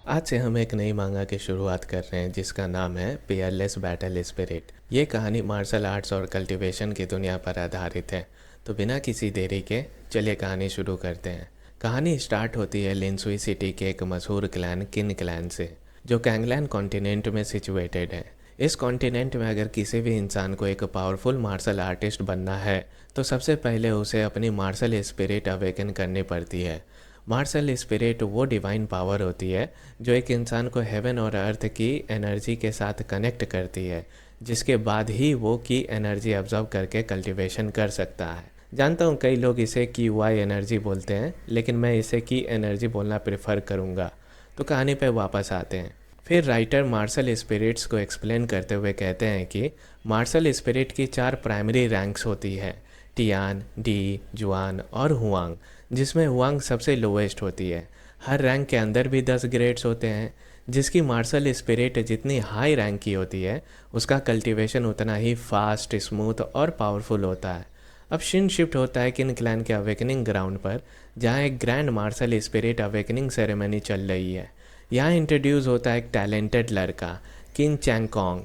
आज से हम एक नई मांगा की शुरुआत कर रहे हैं जिसका नाम है पियरलेस बैटल स्पिरिट। ये कहानी मार्शल आर्ट्स और कल्टीवेशन की दुनिया पर आधारित है। तो बिना किसी देरी के चलिए कहानी शुरू करते हैं। कहानी स्टार्ट होती है लिनसुई सिटी के एक मशहूर क्लैन किन क्लैन से, जो कैंगलैन कॉन्टिनेंट में सिचुएटेड है। इस कॉन्टिनेंट में अगर किसी भी इंसान को एक पावरफुल मार्शल आर्टिस्ट बनना है तो सबसे पहले उसे अपनी मार्शल स्पिरिट अवेकन करनी पड़ती है। मार्शल स्पिरिट वो डिवाइन पावर होती है जो एक इंसान को हेवन और अर्थ की एनर्जी के साथ कनेक्ट करती है, जिसके बाद ही वो की एनर्जी ऑब्जर्व करके कल्टीवेशन कर सकता है। जानता हूँ कई लोग इसे की वाई एनर्जी बोलते हैं, लेकिन मैं इसे की एनर्जी बोलना प्रेफर करूँगा। तो कहानी पे वापस आते हैं। फिर राइटर मार्शल स्पिरिट्स को एक्सप्लेन करते हुए कहते हैं कि मार्शल स्पिरिट की 4 प्राइमरी रैंक्स होती है, टियान, डी, जुआन और हुआंग, जिसमें हुआंग सबसे लोवेस्ट होती है। हर रैंक के अंदर भी 10 ग्रेड्स होते हैं। जिसकी मार्शल स्पिरिट जितनी हाई रैंक की होती है उसका कल्टीवेशन उतना ही फास्ट, स्मूथ और पावरफुल होता है। अब शिन शिफ्ट होता है किन क्लैन के अवेकनिंग ग्राउंड पर, जहाँ एक grand martial spirit awakening ceremony चल रही है। यहाँ इंट्रोड्यूस होता है एक टैलेंटेड लड़का, किन चैंगकोंग।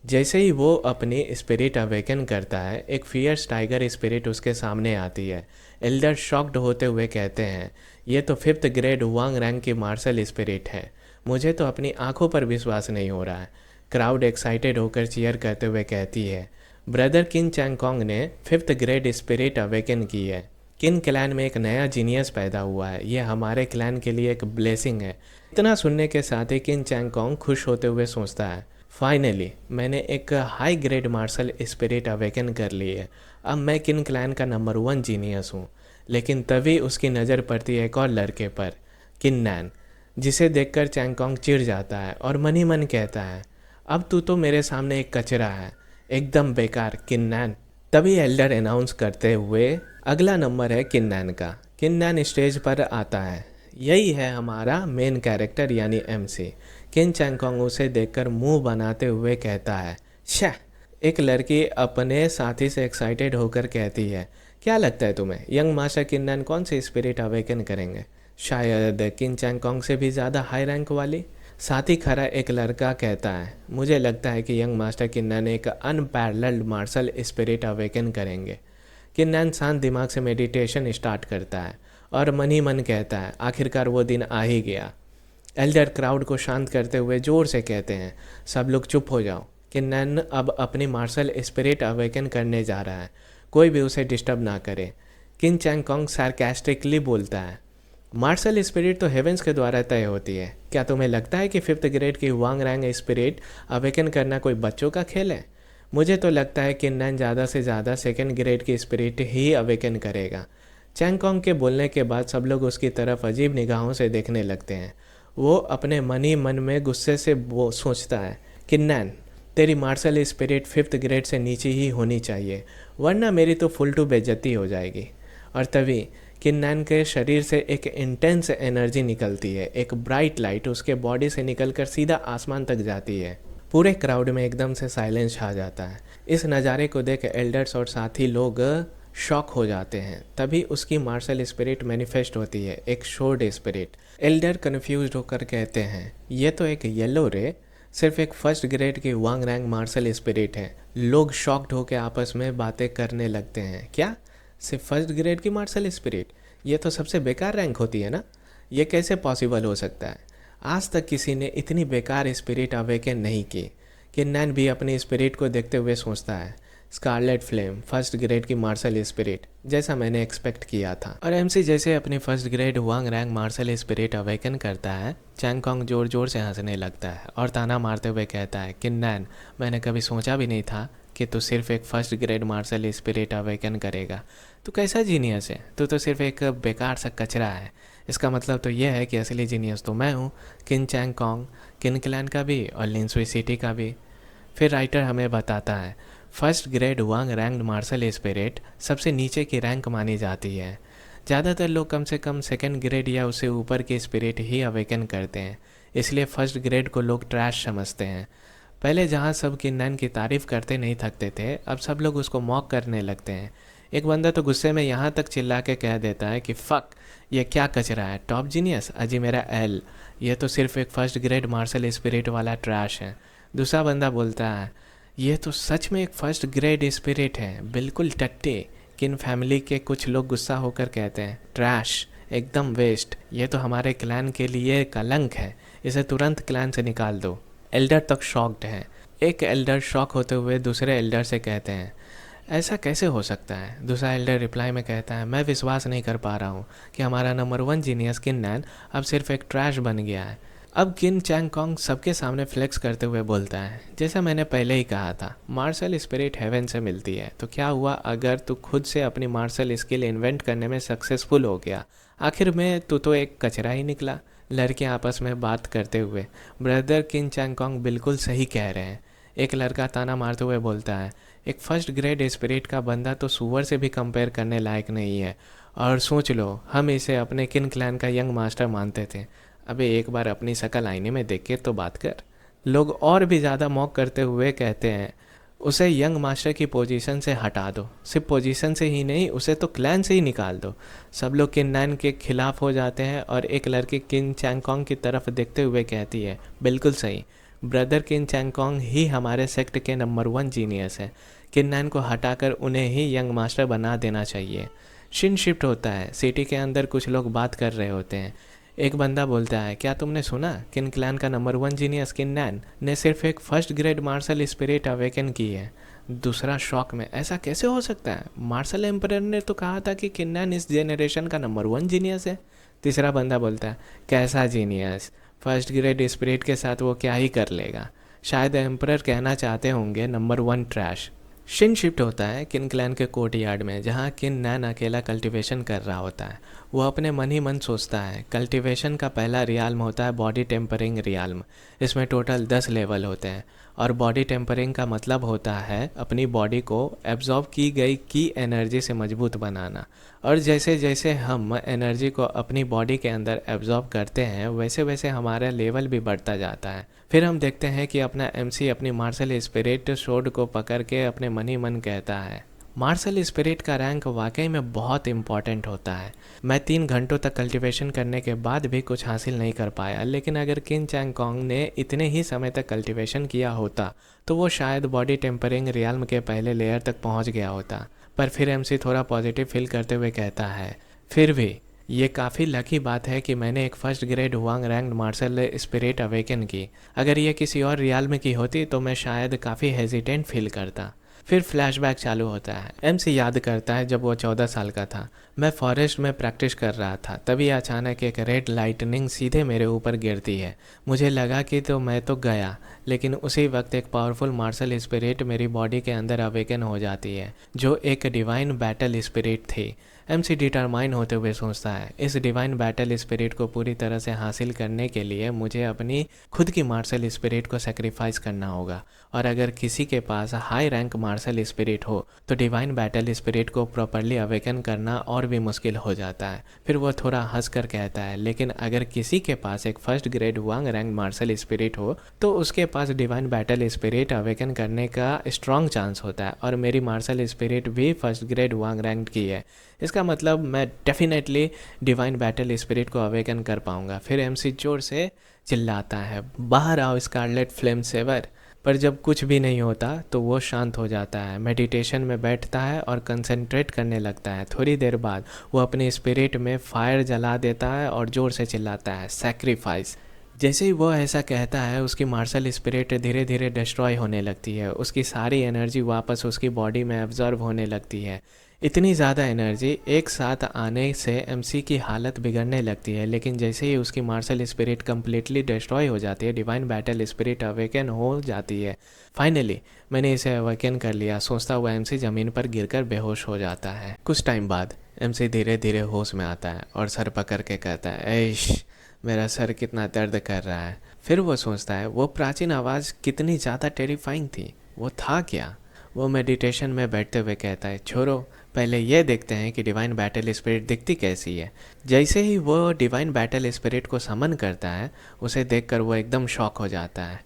जैसे ही वो अपनी स्पिरिट अवेकन करता है, एक फियर्स टाइगर स्पिरिट उसके सामने आती है। एल्डर शॉक्ड होते हुए कहते हैं, ये तो 5th ग्रेड वांग रैंक की मार्शल स्पिरिट है। मुझे तो अपनी आंखों पर विश्वास नहीं हो रहा है। क्राउड एक्साइटेड होकर चीयर करते हुए कहती है, ब्रदर किन चैंगकोंग ने 5th ग्रेड स्पिरिट अवेकन की है। किन क्लैन में एक नया जीनियस पैदा हुआ है। ये हमारे क्लैन के लिए एक ब्लेसिंग है। इतना सुनने के साथ ही किन चैंगकोंग खुश होते हुए सोचता है, फाइनली मैंने एक high grade martial spirit awaken कर ली है। अब मैं किन क्लैन का नंबर 1 जीनियस हूँ। लेकिन तभी उसकी नज़र पड़ती है एक और लड़के पर, किन्नैन, जिसे देखकर चैंगकोंग चिढ़ जाता है और मन ही मन कहता है, अब तू तो मेरे सामने एक कचरा है, एकदम बेकार किन्नैन। तभी एल्डर अनाउंस करते हुए अगला नंबर है किन्नैन का। किन्नैन स्टेज पर आता है। यही है हमारा मेन कैरेक्टर यानी एमसी। किन चैंगकोंग उसे देखकर मुंह बनाते हुए कहता है, शह। एक लड़की अपने साथी से एक्साइटेड होकर कहती है, क्या लगता है तुम्हें यंग मास्टर किन्नैन कौन सी स्पिरिट अवेकन करेंगे? शायद किन चैंगकोंग से भी ज़्यादा हाई रैंक वाली। साथ ही खड़ा एक लड़का कहता है, मुझे लगता है कि यंग मास्टर किन्नैन एक अनपैरेलल्ड मार्शल स्पिरिट अवेकन करेंगे। किन्नैन शांत दिमाग से मेडिटेशन स्टार्ट करता है और मन ही मन कहता है, आखिरकार वो दिन आ ही गया। एल्डर क्राउड को शांत करते हुए जोर से कहते हैं, सब लोग चुप हो जाओ। किन्नैन अब अपनी मार्शल स्पिरिट अवेकन करने जा रहा है, कोई भी उसे डिस्टर्ब ना करे। किन चैंगकोंग सार्कास्टिकली बोलता है, मार्शल स्पिरिट तो हेवेंस के द्वारा तय होती है। क्या तुम्हें लगता है कि 5th ग्रेड की वांग रैंक स्पिरिट अवेकन करना कोई बच्चों का खेल है? मुझे तो लगता है कि किन्नैन ज़्यादा से ज़्यादा 2nd ग्रेड की स्पिरिट ही अवेकन करेगा। चैंगकोंग के बोलने के बाद सब लोग उसकी तरफ अजीब निगाहों से देखने लगते हैं। वो अपने मन ही मन में गुस्से से वो सोचता है, किन्नैन, तेरी मार्शल स्पिरिट 5th ग्रेड से नीचे ही होनी चाहिए, वरना मेरी तो फुल टू बेइज्जती हो जाएगी। और तभी किन्नैन के शरीर से एक इंटेंस एनर्जी निकलती है। एक ब्राइट लाइट उसके बॉडी से निकलकर सीधा आसमान तक जाती है। पूरे क्राउड में एकदम से साइलेंस छा जाता है। इस नज़ारे को देख एल्डर्स और साथी लोग शॉक हो जाते हैं। तभी उसकी मार्शल स्पिरिट मैनिफेस्ट होती है, एक शोर्ड स्पिरिट। एल्डर कन्फ्यूज्ड होकर कहते हैं, ये तो एक येलो रे, सिर्फ एक 1st ग्रेड की वांग रैंक मार्शल स्पिरिट है। लोग शॉक्ड होकर आपस में बातें करने लगते हैं, क्या सिर्फ 1st ग्रेड की मार्शल स्पिरिट? ये तो सबसे बेकार रैंक होती है ना, ये कैसे पॉसिबल हो सकता है? आज तक किसी ने इतनी बेकार स्पिरिट अवेकन नहीं की। किन्नैन भी अपनी स्पिरिट को देखते हुए सोचता है, स्कारलेट फ्लेम 1st ग्रेड की मार्शल स्पिरिट, जैसा मैंने एक्सपेक्ट किया था। और एमसी जैसे अपनी 1st ग्रेड वांग रैंक मार्शल स्पिरिट अवेकन करता है, चैंगकोंग जोर जोर से हंसने लगता है और ताना मारते हुए कहता है, किन्नैन, मैंने कभी सोचा भी नहीं था कि तू सिर्फ एक 1st grade martial spirit awaken करेगा। तू कैसा जीनियस है? तू तो सिर्फ एक बेकार सा कचरा है। इसका मतलब तो यह है कि असली जीनियस तो मैं हूँ, किन चैंगकोंग, किन क्लैन का भी और लिनसुई सिटी का भी। फिर राइटर हमें बताता है, 1st ग्रेड वांग रैंक मार्शल स्पिरिट सबसे नीचे की रैंक मानी जाती है। ज़्यादातर लोग कम से कम 2nd ग्रेड या उससे ऊपर की स्पिरिट ही अवेकन करते हैं, इसलिए 1st ग्रेड को लोग ट्रैश समझते हैं। पहले जहाँ सब किन्नैन की तारीफ़ करते नहीं थकते थे, अब सब लोग उसको मॉक करने लगते हैं। एक बंदा तो गुस्से में यहाँ तक चिल्ला के कह देता है कि फ़क, ये क्या कचरा है, टॉप जीनियस, अजी मेरा एल। ये तो सिर्फ एक फर्स्ट ग्रेड मार्शल स्पिरिट वाला ट्रैश है। दूसरा बंदा बोलता है, ये तो सच में एक फर्स्ट ग्रेड स्पिरिट है, बिल्कुल टट्टी। किन फैमिली के कुछ लोग गुस्सा होकर कहते हैं, ट्रैश, एकदम वेस्ट, ये तो हमारे क्लैन के लिए कलंक है, इसे तुरंत क्लैन से निकाल दो। एल्डर तक शॉक्ड हैं। एक एल्डर शॉक होते हुए दूसरे एल्डर से कहते हैं, ऐसा कैसे हो सकता है? दूसरा एल्डर रिप्लाई में कहता है, मैं विश्वास नहीं कर पा रहा हूँ कि हमारा नंबर 1 जीनियस किन नैन अब सिर्फ एक ट्रैश बन गया है। अब किन चैंग कॉन्ग सबके सामने फ्लेक्स करते हुए बोलता है, जैसा मैंने पहले ही कहा था, मार्शल स्पिरिट हेवन से मिलती है, तो क्या हुआ अगर तू खुद से अपनी मार्शल स्किल इन्वेंट करने में सक्सेसफुल हो गया? आखिर में तू तो एक कचरा ही निकला। लड़के आपस में बात करते हुए, ब्रदर किन चैंग कॉन्ग बिल्कुल सही कह रहे हैं। एक लड़का ताना मारते हुए बोलता है, एक फर्स्ट ग्रेड स्पिरिट का बंदा तो सुअर से भी कंपेयर करने लायक नहीं है। और सोच लो, हम इसे अपने किन क्लैन का यंग मास्टर मानते थे। अबे एक बार अपनी शक्ल आईने में देख के तो बात कर। लोग और भी ज़्यादा मॉक करते हुए कहते हैं, उसे यंग मास्टर की पोजीशन से हटा दो। सिर्फ पोजीशन से ही नहीं, उसे तो क्लैन से ही निकाल दो। सब लोग किन नैन के खिलाफ हो जाते हैं और एक लड़की किन चैंग कॉन्ग की तरफ देखते हुए कहती है, बिल्कुल सही, ब्रदर किन चैंग कॉन्ग ही हमारे सेक्ट के नंबर 1 जीनियस है। किन नैन को हटाकर उन्हें ही यंग मास्टर बना देना चाहिए। शिन शिफ्ट होता है। सिटी के अंदर कुछ लोग बात कर रहे होते हैं। एक बंदा बोलता है, क्या तुमने सुना, किन क्लैन का नंबर 1 जीनियस किन नैन ने सिर्फ एक first grade martial spirit awaken की है। दूसरा शॉक में, ऐसा कैसे हो सकता है? मार्शल एम्परर ने तो कहा था कि किन नैन इस जेनरेशन का नंबर 1 जीनियस है। तीसरा बंदा बोलता है, कैसा जीनियस? फर्स्ट ग्रेड स्पिरिट के साथ वो क्या ही कर लेगा? शायद एम्परर कहना चाहते होंगे नंबर 1 ट्रैश। शिन शिफ्ट होता है किन क्लैन के कोर्ट यार्ड में, जहाँ किन नैन अकेला कल्टीवेशन कर रहा होता है। वो अपने मन ही मन सोचता है, कल्टीवेशन का पहला रियाल्म होता है बॉडी टेम्परिंग रियाल्म। इसमें टोटल 10 लेवल होते हैं और बॉडी टेम्परिंग का मतलब होता है अपनी बॉडी को एब्जॉर्ब की गई की एनर्जी से मजबूत बनाना। और जैसे जैसे हम एनर्जी को अपनी बॉडी के अंदर एब्जॉर्ब करते हैं, वैसे वैसे हमारा लेवल भी बढ़ता जाता है। फिर हम देखते हैं कि अपना एमसी अपनी मार्शल स्पिरिट शोड को पकड़ के अपने मन ही मन कहता है, मार्शल स्पिरिट का रैंक वाकई में बहुत इंपॉर्टेंट होता है। मैं 3 घंटों तक कल्टीवेशन करने के बाद भी कुछ हासिल नहीं कर पाया, लेकिन अगर किन चैंग कॉन्ग ने इतने ही समय तक कल्टीवेशन किया होता तो वो शायद बॉडी टेम्परिंग रियाल्म के पहले लेयर तक पहुंच गया होता। पर फिर एमसी थोड़ा पॉजिटिव फील करते हुए कहता है, फिर भी ये काफ़ी लकी बात है कि मैंने एक first grade Huang rank martial spirit awaken की। अगर ये किसी और रियाल्म की होती तो मैं शायद काफ़ी हेजिटेंट फील करता। फिर फ्लैशबैक चालू होता है। एमसी याद करता है जब वो 14 साल का था। मैं फॉरेस्ट में प्रैक्टिस कर रहा था, तभी अचानक एक रेड लाइटनिंग सीधे मेरे ऊपर गिरती है। मुझे लगा कि तो मैं तो गया, लेकिन उसी वक्त एक पावरफुल मार्शल स्पिरिट मेरी बॉडी के अंदर अवेकन हो जाती है, जो एक डिवाइन बैटल स्पिरिट थी। एमसी डिटरमाइन होते हुए सोचता है, इस डिवाइन बैटल स्पिरिट को पूरी तरह से हासिल करने के लिए मुझे अपनी खुद की मार्शल स्पिरिट को सेक्रीफाइस करना होगा। और अगर किसी के पास हाई रैंक मार्शल स्पिरिट हो तो डिवाइन बैटल स्पिरिट को प्रॉपरली अवेकन करना और भी मुश्किल हो जाता है। फिर वो थोड़ा हंस कर कहता है, लेकिन अगर किसी के पास एक फर्स्ट ग्रेड वांग रैंक मार्शल स्पिरिट हो तो उसके पास डिवाइन बैटल स्पिरिट अवेकन करने का स्ट्रॉन्ग चांस होता है। और मेरी मार्शल स्पिरिट भी फर्स्ट ग्रेड वांग रैंक की है, इसका मतलब मैं डेफिनेटली डिवाइन बैटल स्पिरिट को अवेकन कर पाऊंगा। फिर एमसी जोर से चिल्लाता है, बाहर आओ स्कारलेट फ्लेम सेवर। पर जब कुछ भी नहीं होता तो वो शांत हो जाता है, मेडिटेशन में बैठता है और कंसंट्रेट करने लगता है। थोड़ी देर बाद वो अपने स्पिरिट में फायर जला देता है और ज़ोर से चिल्लाता है, सैक्रिफाइस। जैसे ही वो ऐसा कहता है, उसकी मार्शल स्पिरिट धीरे धीरे डिस्ट्रॉय होने लगती है। उसकी सारी एनर्जी वापस उसकी बॉडी में एब्जॉर्ब होने लगती है। इतनी ज़्यादा एनर्जी एक साथ आने से एमसी की हालत बिगड़ने लगती है, लेकिन जैसे ही उसकी मार्शल स्पिरिट कम्प्लीटली डिस्ट्रॉय हो जाती है, डिवाइन बैटल स्पिरिट अवेकन हो जाती है। फाइनली मैंने इसे अवेकन कर लिया, सोचता हुआ एमसी ज़मीन पर गिरकर बेहोश हो जाता है। कुछ टाइम बाद एमसी धीरे धीरे होश में आता है और सर पकड़ के कहता है, ऐश मेरा सर कितना दर्द कर रहा है। फिर वो सोचता है, वो प्राचीन आवाज़ कितनी ज़्यादा टेरिफाइंग थी, वो था क्या? वो मेडिटेशन में बैठते हुए कहता है, छोड़ो, पहले ये देखते हैं कि डिवाइन बैटल स्पिरिट दिखती कैसी है। जैसे ही वो डिवाइन बैटल स्पिरिट को समन करता है, उसे देखकर वो एकदम शॉक हो जाता है।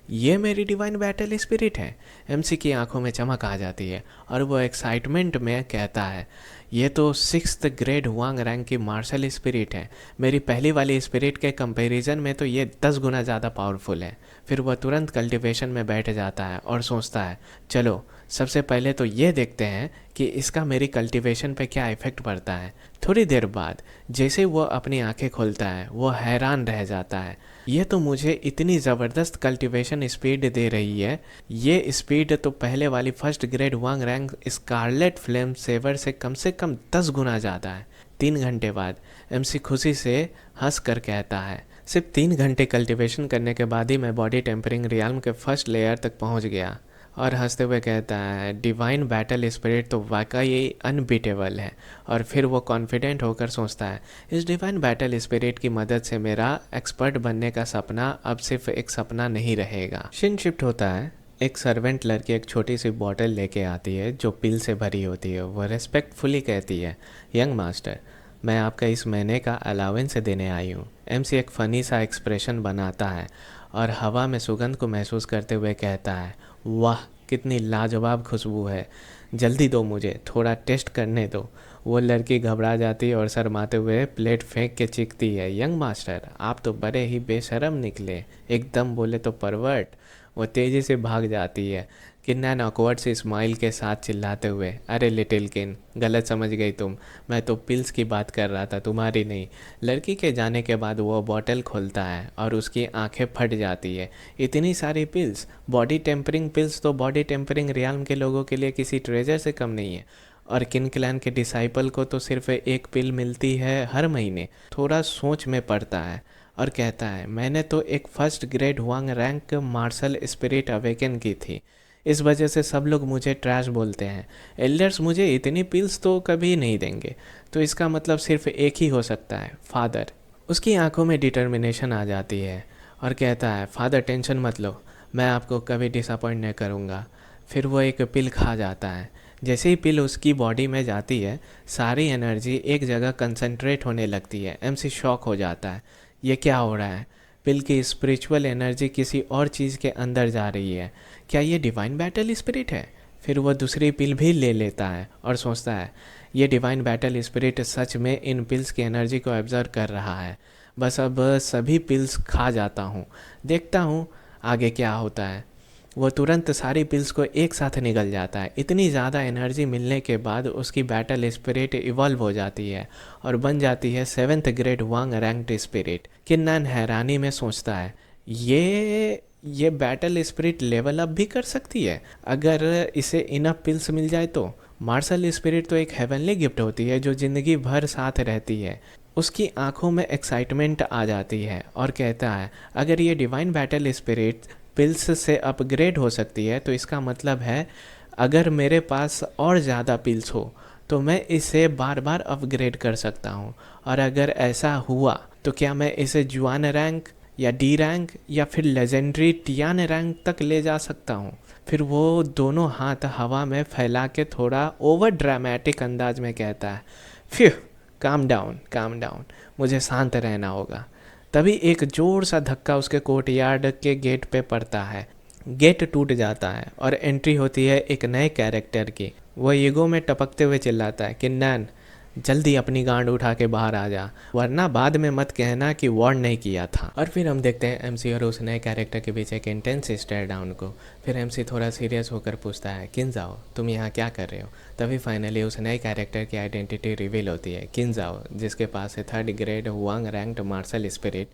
ये मेरी डिवाइन बैटल स्पिरिट है। एमसी की आंखों में चमक आ जाती है और वो एक्साइटमेंट में कहता है, ये तो 6th ग्रेड हुआंग रैंक की मार्शल स्पिरिट है। मेरी पहली वाली स्पिरिट के कंपैरिजन में तो ये 10 गुना ज़्यादा पावरफुल है। फिर वह तुरंत कल्टीवेशन में बैठ जाता है और सोचता है, चलो सबसे पहले तो ये देखते हैं कि इसका मेरी कल्टीवेशन पे क्या इफ़ेक्ट पड़ता है। थोड़ी देर बाद जैसे वो अपनी आंखें खोलता है वो हैरान रह जाता है, ये तो मुझे इतनी ज़बरदस्त कल्टीवेशन स्पीड दे रही है। ये स्पीड तो पहले वाली 1st grade Huang rank scarlet flame saber से कम 10 गुना ज़्यादा है। 3 घंटे बाद एमसी खुशी से हंस कर कहता है, सिर्फ 3 घंटे कल्टीवेशन करने के बाद ही मैं बॉडी टेम्परिंग रियाल्म के फर्स्ट लेयर तक पहुंच गया। और हंसते हुए कहता है, डिवाइन बैटल स्पिरिट तो वाकई अनबीटेबल है। और फिर वो कॉन्फिडेंट होकर सोचता है, इस डिवाइन बैटल स्पिरिट की मदद से मेरा एक्सपर्ट बनने का सपना अब सिर्फ एक सपना नहीं रहेगा। सीन शिफ्ट होता है। एक सर्वेंट लड़की एक छोटी सी बॉटल लेके आती है जो पिल से भरी होती है। वो रेस्पेक्टफुली कहती है, यंग मास्टर, मैं आपका इस महीने का अलावेंस देने आई हूँ। एमसी एक फ़नी सा एक्सप्रेशन बनाता है और हवा में सुगंध को महसूस करते हुए कहता है, वाह कितनी लाजवाब खुशबू है, जल्दी दो मुझे थोड़ा टेस्ट करने दो। वो लड़की घबरा जाती है और शर्माते हुए प्लेट फेंक के चीखती है, यंग मास्टर आप तो बड़े ही बेशरम निकले, एकदम बोले तो परवर्ट। वो तेज़ी से भाग जाती है, किन्नैन ऑकवर्ड से स्माइल के साथ चिल्लाते हुए, अरे लिटिल किन, गलत समझ गई तुम, मैं तो पिल्स की बात कर रहा था, तुम्हारी नहीं। लड़की के जाने के बाद वो बॉटल खोलता है और उसकी आंखें फट जाती है। इतनी सारी पिल्स, बॉडी टेम्परिंग पिल्स तो बॉडी टेम्परिंग रियाल्म के लोगों के लिए किसी ट्रेजर से कम नहीं है। और किन क्लैन के डिसाइपल को तो सिर्फ एक पिल मिलती है हर महीने। थोड़ा सोच में पड़ता है और कहता है, मैंने तो एक 1st grade Huang rank martial spirit awaken की थी, इस वजह से सब लोग मुझे ट्रैश बोलते हैं। एल्डर्स मुझे इतनी पिल्स तो कभी नहीं देंगे, तो इसका मतलब सिर्फ एक ही हो सकता है, फादर। उसकी आंखों में डिटर्मिनेशन आ जाती है और कहता है, फादर टेंशन मत लो, मैं आपको कभी डिसअपॉइंट नहीं करूँगा। फिर वो एक पिल खा जाता है। जैसे ही पिल उसकी बॉडी में जाती है सारी एनर्जी एक जगह कंसंट्रेट होने लगती है। एमसी शॉक हो जाता है, ये क्या हो रहा है? पिल की स्पिरिचुअल एनर्जी किसी और चीज़ के अंदर जा रही है, क्या ये डिवाइन बैटल स्पिरिट है? फिर वह दूसरी पिल भी ले लेता है और सोचता है, ये डिवाइन बैटल स्पिरिट सच में इन पिल्स की एनर्जी को ऑब्जर्व कर रहा है। बस अब सभी पिल्स खा जाता हूँ, देखता हूँ आगे क्या होता है। वो तुरंत सारी पिल्स को एक साथ निगल जाता है। इतनी ज़्यादा एनर्जी मिलने के बाद उसकी बैटल स्पिरिट इवॉल्व हो जाती है और बन जाती है 7th grade Huang ranked spirit. किन्नैन हैरानी में सोचता है, ये बैटल स्पिरिट लेवल अप भी कर सकती है अगर इसे इनफ पिल्स मिल जाए तो। मार्शल स्पिरिट तो एक हेवनली गिफ्ट होती है जो ज़िंदगी भर साथ रहती है। उसकी आंखों में एक्साइटमेंट आ जाती है और कहता है, अगर ये डिवाइन बैटल स्पिरिट पिल्स से अपग्रेड हो सकती है तो इसका मतलब है अगर मेरे पास और ज़्यादा पिल्स हो तो मैं इसे बार बार अपग्रेड कर सकता हूँ। और अगर ऐसा हुआ तो क्या मैं इसे जुआन रैंक या डी रैंक या फिर लेजेंडरी टियान रैंक तक ले जा सकता हूँ। फिर वो दोनों हाथ हवा में फैला के थोड़ा ओवर ड्रामेटिक अंदाज में कहता है, फ्यू काम डाउन, मुझे शांत रहना होगा। तभी एक जोर सा धक्का उसके कोर्टयार्ड के गेट पे पड़ता है। गेट टूट जाता है और एंट्री होती है एक नए कैरेक्टर की। वो ईगो में टपकते हुए चिल्लाता है, किन्नैन जल्दी अपनी गांड उठा के बाहर आ जा, वरना बाद में मत कहना कि वार्न नहीं किया था। और फिर हम देखते हैं एमसी और उस नए कैरेक्टर के बीच एक इंटेंस स्टेयर डाउन को। फिर एमसी थोड़ा सीरियस होकर पूछता है, किनजाओ तुम यहाँ क्या कर रहे हो? तभी फाइनली उस नए कैरेक्टर की आइडेंटिटी रिवील होती है, किनजाओ, जिसके पास है 3rd grade Huang ranked martial spirit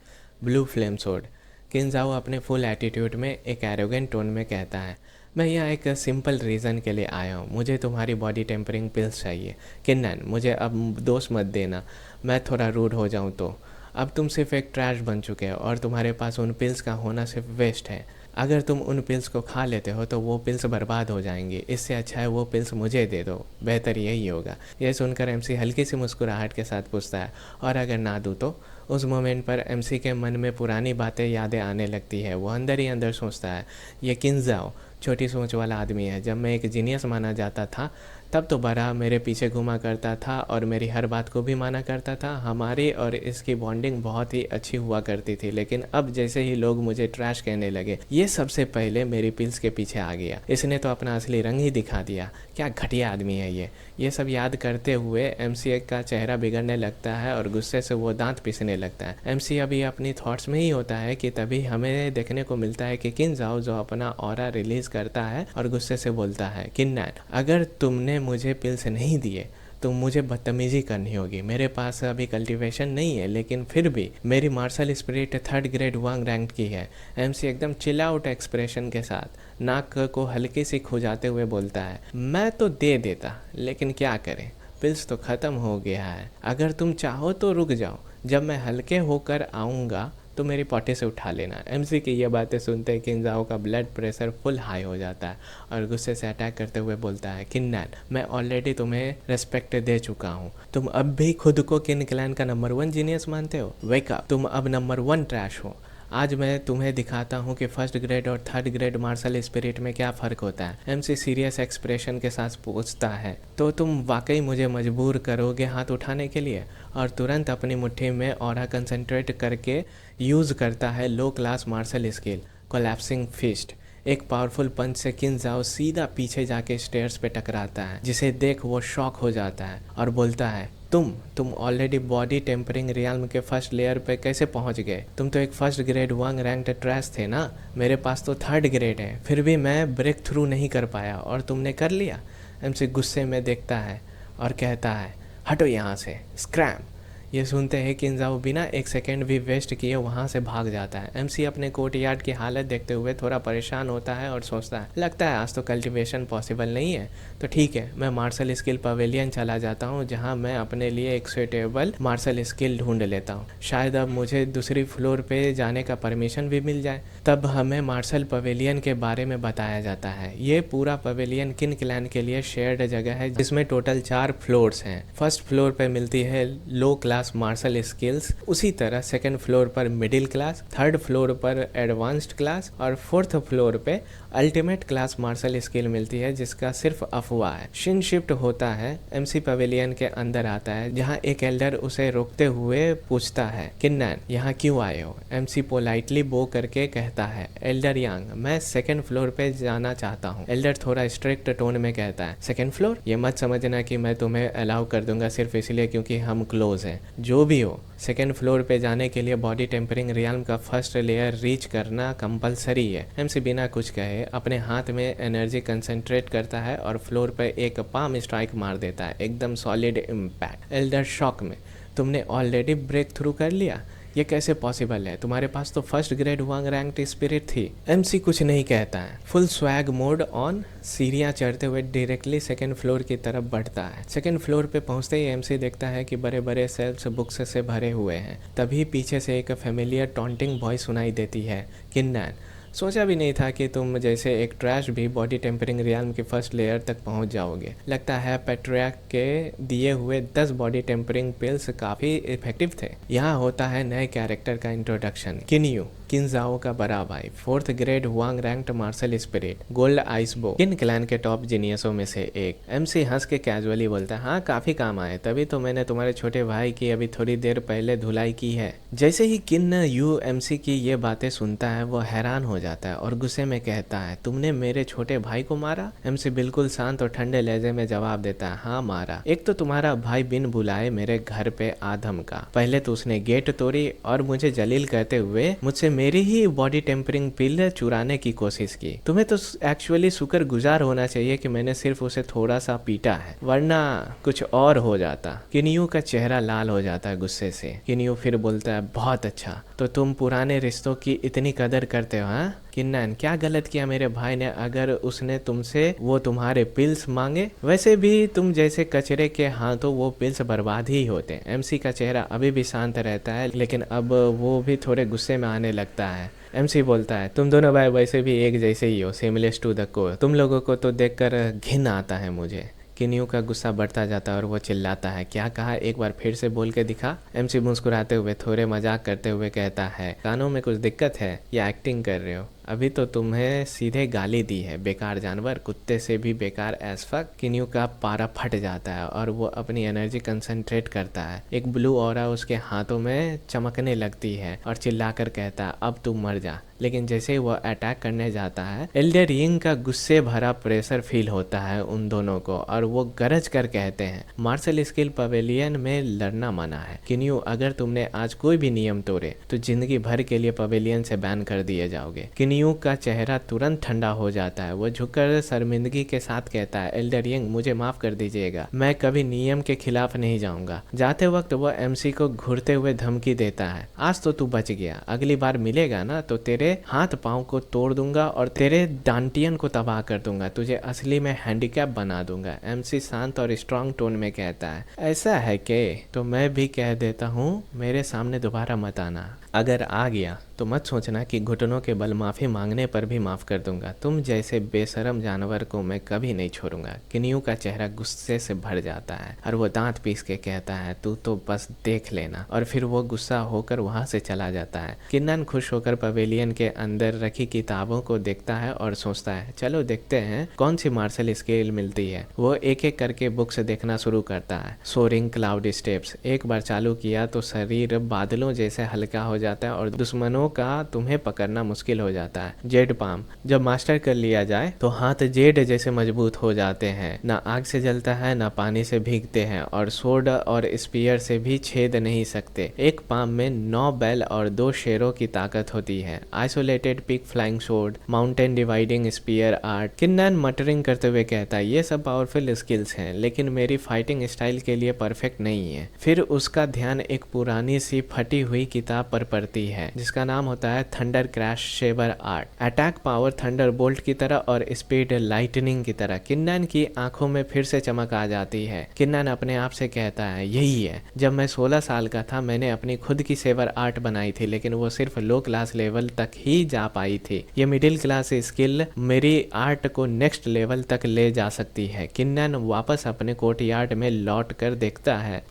blue flame sword. किनजाओ अपने फुल एटीट्यूड में एक एरोगेंट टोन में कहता है, मैं यहाँ एक सिंपल रीज़न के लिए आया हूँ, मुझे तुम्हारी बॉडी टेम्परिंग पिल्स चाहिए। किन्नैन मुझे अब दोष मत देना, मैं थोड़ा रूड हो जाऊँ तो। अब तुम सिर्फ एक ट्रैश बन चुके हो और तुम्हारे पास उन पिल्स का होना सिर्फ वेस्ट है। अगर तुम उन पिल्स को खा लेते हो तो वो पिल्स बर्बाद हो जाएंगी, इससे अच्छा है वो पिल्स मुझे दे दो, बेहतर यही होगा। यह सुनकर एमसी हल्की सी मुस्कुराहट के साथ पूछता है, और अगर ना दूँ तो? उस मोमेंट पर एमसी के मन में पुरानी बातें यादें आने लगती है। वो अंदर ही अंदर सोचता है, ये किनजाओ छोटी सोच वाला आदमी है। जब मैं एक जीनियस माना जाता था तब तो बड़ा मेरे पीछे घुमा करता था और मेरी हर बात को भी माना करता था। हमारी और इसकी बॉन्डिंग बहुत ही अच्छी हुआ करती थी, लेकिन अब जैसे ही लोग मुझे ट्रैश कहने लगे, ये सबसे पहले मेरी पिल्स के पीछे आ गया। इसने तो अपना असली रंग ही दिखा दिया। क्या घटिया आदमी है ये सब याद करते हुए एमसी का चेहरा बिगड़ने लगता है और गुस्से से वो दांत पीसने लगता है। एमसी अभी अपनी थॉट्स में ही होता है कि तभी हमें देखने को मिलता है कि किनजाओ जो अपना ऑरा रिलीज करता है और गुस्से से बोलता है, किन्नैन, अगर तुमने मुझे पिल्स नहीं दिए तो मुझे बदतमीजी करनी होगी। मेरे पास अभी कल्टीवेशन नहीं है, लेकिन फिर भी मेरी मार्शल स्पिरिट 3rd ग्रेड वांग रैंक की है। एमसी एकदम चिल आउट एक्सप्रेशन के साथ नाक को हल्की सी खुजाते हुए बोलता है, मैं तो दे देता, लेकिन क्या करें, पिल्स तो ख़त्म हो गया है। अगर तुम चाहो तो रुक जाओ, जब मैं हल्के होकर आऊँगा तो मेरी पॉटी से उठा लेना। एमसी की ये बातें सुनते ही किनजाओ का ब्लड प्रेशर फुल हाई हो जाता है और गुस्से से अटैक करते हुए बोलता है, किन्नैन, मैं ऑलरेडी तुम्हें रेस्पेक्ट दे चुका हूँ। तुम अब भी खुद को किन क्लैन का नंबर 1 जीनियस मानते हो? वेक अप, तुम अब नंबर 1 ट्रैश हो। आज मैं तुम्हें दिखाता हूँ कि 1st ग्रेड और 3rd ग्रेड मार्शल स्पिरिट में क्या फ़र्क होता है। एमसी सीरियस एक्सप्रेशन के साथ पूछता है, तो तुम वाकई मुझे मजबूर करोगे हाथ उठाने के लिए? और तुरंत अपनी मुट्ठी में ऑरा कंसंट्रेट करके यूज़ करता है low class martial skill collapsing fist. एक पावरफुल पंच से किनजाओ सीधा पीछे जाके स्टेयर्स पे टकराता है, जिसे देख वो शॉक हो जाता है और बोलता है, तुम ऑलरेडी बॉडी टेम्परिंग रियल्म के 1st लेयर पे कैसे पहुंच गए? तुम तो एक 1st ग्रेड वांग रैंक्ड ट्रैश थे ना। मेरे पास तो 3rd ग्रेड है, फिर भी मैं ब्रेक थ्रू नहीं कर पाया और तुमने कर लिया। एमसी गुस्से में देखता है और कहता है, हटो यहाँ से, स्क्रैम। ये सुनते हैं किनजाओ बिना एक सेकेंड भी वेस्ट किए वहाँ से भाग जाता है। एमसी अपने कोर्टयार्ड की हालत देखते हुए थोड़ा परेशान होता है और सोचता है, लगता है आज तो कल्टीवेशन पॉसिबल नहीं है, तो ठीक है, मैं मार्शल स्किल पवेलियन चला जाता हूँ, जहाँ मैं अपने लिए एक सुटेबल मार्शल स्किल ढूंढ लेता हूँ। शायद अब मुझे दूसरी फ्लोर पे जाने का परमिशन भी मिल जाए। तब हमें मार्शल पवेलियन के बारे में बताया जाता है। ये पूरा पवेलियन किन क्लैन के लिए शेयर्ड जगह है, जिसमें टोटल 4 फ्लोर्स हैं। 1st फ्लोर पे मिलती है लो क्लास मार्शल स्किल्स, उसी तरह 2nd फ्लोर पर मिडिल क्लास, 3rd फ्लोर पर एडवांस्ड क्लास और 4th फ्लोर पे अल्टीमेट क्लास मार्शल स्किल मिलती है, जिसका सिर्फ अफवाह है। शिन शिफ्ट होता है, एमसी पवेलियन के अंदर आता है, जहां एक एल्डर उसे रोकते हुए पूछता है, किन्नैन, यहाँ क्यों आए हो? एमसी पोलाइटली बो करके कहता है, एल्डर यांग, मैं 2nd फ्लोर पे जाना चाहता हूँ। एल्डर थोड़ा स्ट्रिक्ट टोन में कहता है, 2nd फ्लोर? ये मत समझना कि मैं तुम्हें अलाउ कर दूंगा सिर्फ इसलिए क्योंकि हम क्लोज हैं। जो भी हो, 2nd फ्लोर पे जाने के लिए बॉडी टेम्परिंग रियल्म का 1st लेयर रीच करना कंपलसरी है। एमसी बिना कुछ कहे अपने हाथ में एनर्जी कंसंट्रेट करता है और फ्लोर पे एक पाम स्ट्राइक मार देता है, एकदम सॉलिड इम्पैक्ट। एल्डर शॉक में, तुमने ऑलरेडी ब्रेक थ्रू कर लिया? ये कैसे पॉसिबल है? तुम्हारे पास तो 1st ग्रेड वांग रैंक्ड स्पिरिट थी। एमसी कुछ नहीं कहता है, फुल स्वैग मोड ऑन, सीढ़ियाँ चढ़ते हुए डायरेक्टली 2nd फ्लोर की तरफ बढ़ता है। 2nd फ्लोर पे पहुंचते ही एमसी देखता है कि बड़े बड़े सेल्फ्स बुक्स से भरे हुए हैं। तभी पीछे से एक फेमिलियर टॉन्टिंग वॉइस सुनाई देती है, किन्नैन, सोचा भी नहीं था कि तुम जैसे एक ट्रैश भी बॉडी टेम्परिंग रियल्म के 1st लेयर तक पहुंच जाओगे। लगता है पेट्रियार्क के दिए हुए 10 बॉडी टेम्परिंग पिल्स काफ़ी इफेक्टिव थे। यहाँ होता है नए कैरेक्टर का इंट्रोडक्शन, किन्यू, किनजाओ का बड़ा भाई, 4th ग्रेड वांग रैंक्ड मार्शल स्पिरिट, गोल्ड आइसबो, किन क्लैन के टॉप जीनियसों में से एक। एमसी हंस के कैजुअली बोलता है, हाँ काफ़ी काम आए, तभी तो मैंने तुम्हारे छोटे भाई की अभी थोड़ी देर पहले धुलाई की है। जैसे ही किन यू एमसी की ये बातें सुनता है, वो हैरान हो जाता है और गुस्से में कहता है, तुमने मेरे छोटे भाई को मारा? एमसी बिल्कुल शांत और ठंडे लहजे में जवाब देता है, हाँ मारा। एक तो तुम्हारा भाई बिन बुलाए मेरे घर पे आ धमका। पहले तो उसने गेट तोड़ी और मुझे जलील करते हुए मुझसे मेरी ही बॉडी टेम्परिंग पिल चुराने की कोशिश की। तुम्हें तो एक्चुअली शुक्रगुजार होना चाहिए कि मैंने सिर्फ उसे थोड़ा सा पीटा है, वरना कुछ और हो जाता। किन्यू का चेहरा लाल हो जाता है गुस्से से। किन्यू फिर बोलता है, बहुत अच्छा, तो तुम पुराने रिश्तों की इतनी कदर करते हो? हाँ किन्नैन, क्या गलत किया मेरे भाई ने अगर उसने तुमसे वो तुम्हारे पिल्स मांगे? वैसे भी तुम जैसे कचरे के हाथों वो पिल्स बर्बाद ही होते। एमसी का चेहरा अभी भी शांत रहता है, लेकिन अब वो भी थोड़े गुस्से में आने लगता है। एमसी बोलता है, तुम दोनों भाई वैसे भी एक जैसे ही हो, सिमिलर टू द कोर। तुम लोगों को तो देखकर घिन आता है मुझे। किन्यू का गुस्सा बढ़ता जाता है और वो चिल्लाता है, क्या कहा, एक बार फिर से बोल के दिखा। एमसी मुस्कुराते हुए थोड़े मजाक करते हुए कहता है, कानों में कुछ दिक्कत है या एक्टिंग कर रहे हो? अभी तो तुम्हें सीधे गाली दी है, बेकार जानवर, कुत्ते से भी बेकार एज फक। किन्यू का पारा फट जाता है और वो अपनी एनर्जी कंसंट्रेट करता है। एक ब्लू ऑरा उसके हाथों में चमकने लगती है और चिल्लाकर कहता है अब तू मर जा। लेकिन जैसे ही वो अटैक करने जाता है, एल्डर यिंग का गुस्से भरा प्रेशर फील होता है उन दोनों को और वो गरज कर कहते हैं मार्शल स्किल पवेलियन में लड़ना मना है। किन्यू, अगर तुमने आज कोई भी नियम तोड़े तो जिंदगी भर के लिए पवेलियन से बैन कर दिए जाओगे। किन्यू का चेहरा तुरंत ठंडा हो जाता है। वो झुककर शर्मिंदगी के साथ कहता है एल्डर यिंग, मुझे माफ कर दीजिएगा, मैं कभी नियम के खिलाफ नहीं जाऊंगा। जाते वक्त वो एमसी को घूरते हुए धमकी देता है, आज तो तू बच गया, अगली बार मिलेगा ना तो तेरे हाथ पांव को तोड़ दूंगा और तेरे डांटियन को तबाह कर दूंगा, तुझे असली में हैंडीकैप बना दूंगा। एमसी शांत और स्ट्रांग टोन में कहता है, ऐसा है के तो मैं भी कह देता हूँ, मेरे सामने दोबारा मत आना। अगर आ गया तो मत सोचना कि घुटनों के बल माफ़ी मांगने पर भी माफ़ कर दूंगा। तुम जैसे बेशरम जानवर को मैं कभी नहीं छोड़ूंगा। किन्यू का चेहरा गुस्से से भर जाता है और वो दांत पीस के कहता है, तू तो बस देख लेना। और फिर वो गुस्सा होकर वहाँ से चला जाता है। किन्नन खुश होकर पवेलियन के अंदर रखी किताबों को देखता है और सोचता है, चलो देखते हैं कौन सी मार्शल स्किल मिलती है। वो एक एक करके बुक्स देखना शुरू करता है। सोरिंग क्लाउड स्टेप्स एक बार चालू किया तो शरीर बादलों जैसे हल्का हो जाता है और दुश्मनों का तुम्हें पकड़ना मुश्किल हो जाता है। जेड पाम जब मास्टर कर लिया जाए तो हाथ जेड जैसे मजबूत हो जाते हैं, ना आग से जलता है ना पानी से भीगते हैं और सोर्ड और स्पीयर से भी छेद नहीं सकते। एक पाम में 9 बैल और 2 शेरों की ताकत होती है। Isolated peak flying sword, mountain dividing spear art. किन्नन मटरिंग करते हुए कहता है, ये सब पावरफुल स्किल्स हैं लेकिन मेरी फाइटिंग स्टाइल के लिए परफेक्ट नहीं है। फिर उसका ध्यान एक पुरानी सी फटी हुई किताब पर पड़ती है जिसका नाम होता है thunder crash shaver art. Attack power thunder bolt की तरह और स्पीड लाइटनिंग की तरह। किन्नन की आंखों में फिर से चमक आ जाती है। किन्नन अपने आप से कहता है, यही है, जब मैं 16 साल का था मैंने अपनी खुद की शेवर आर्ट बनाई थी लेकिन वो सिर्फ लो क्लास लेवल तक ही जा पाई थी। ये मिडिल क्लास स्किल मेरी आर्ट को नेक्स्ट लेवल तक ले जा सकती है। किन्नन वापस अपने कोर्टयार्ड में लौट कर देखता है,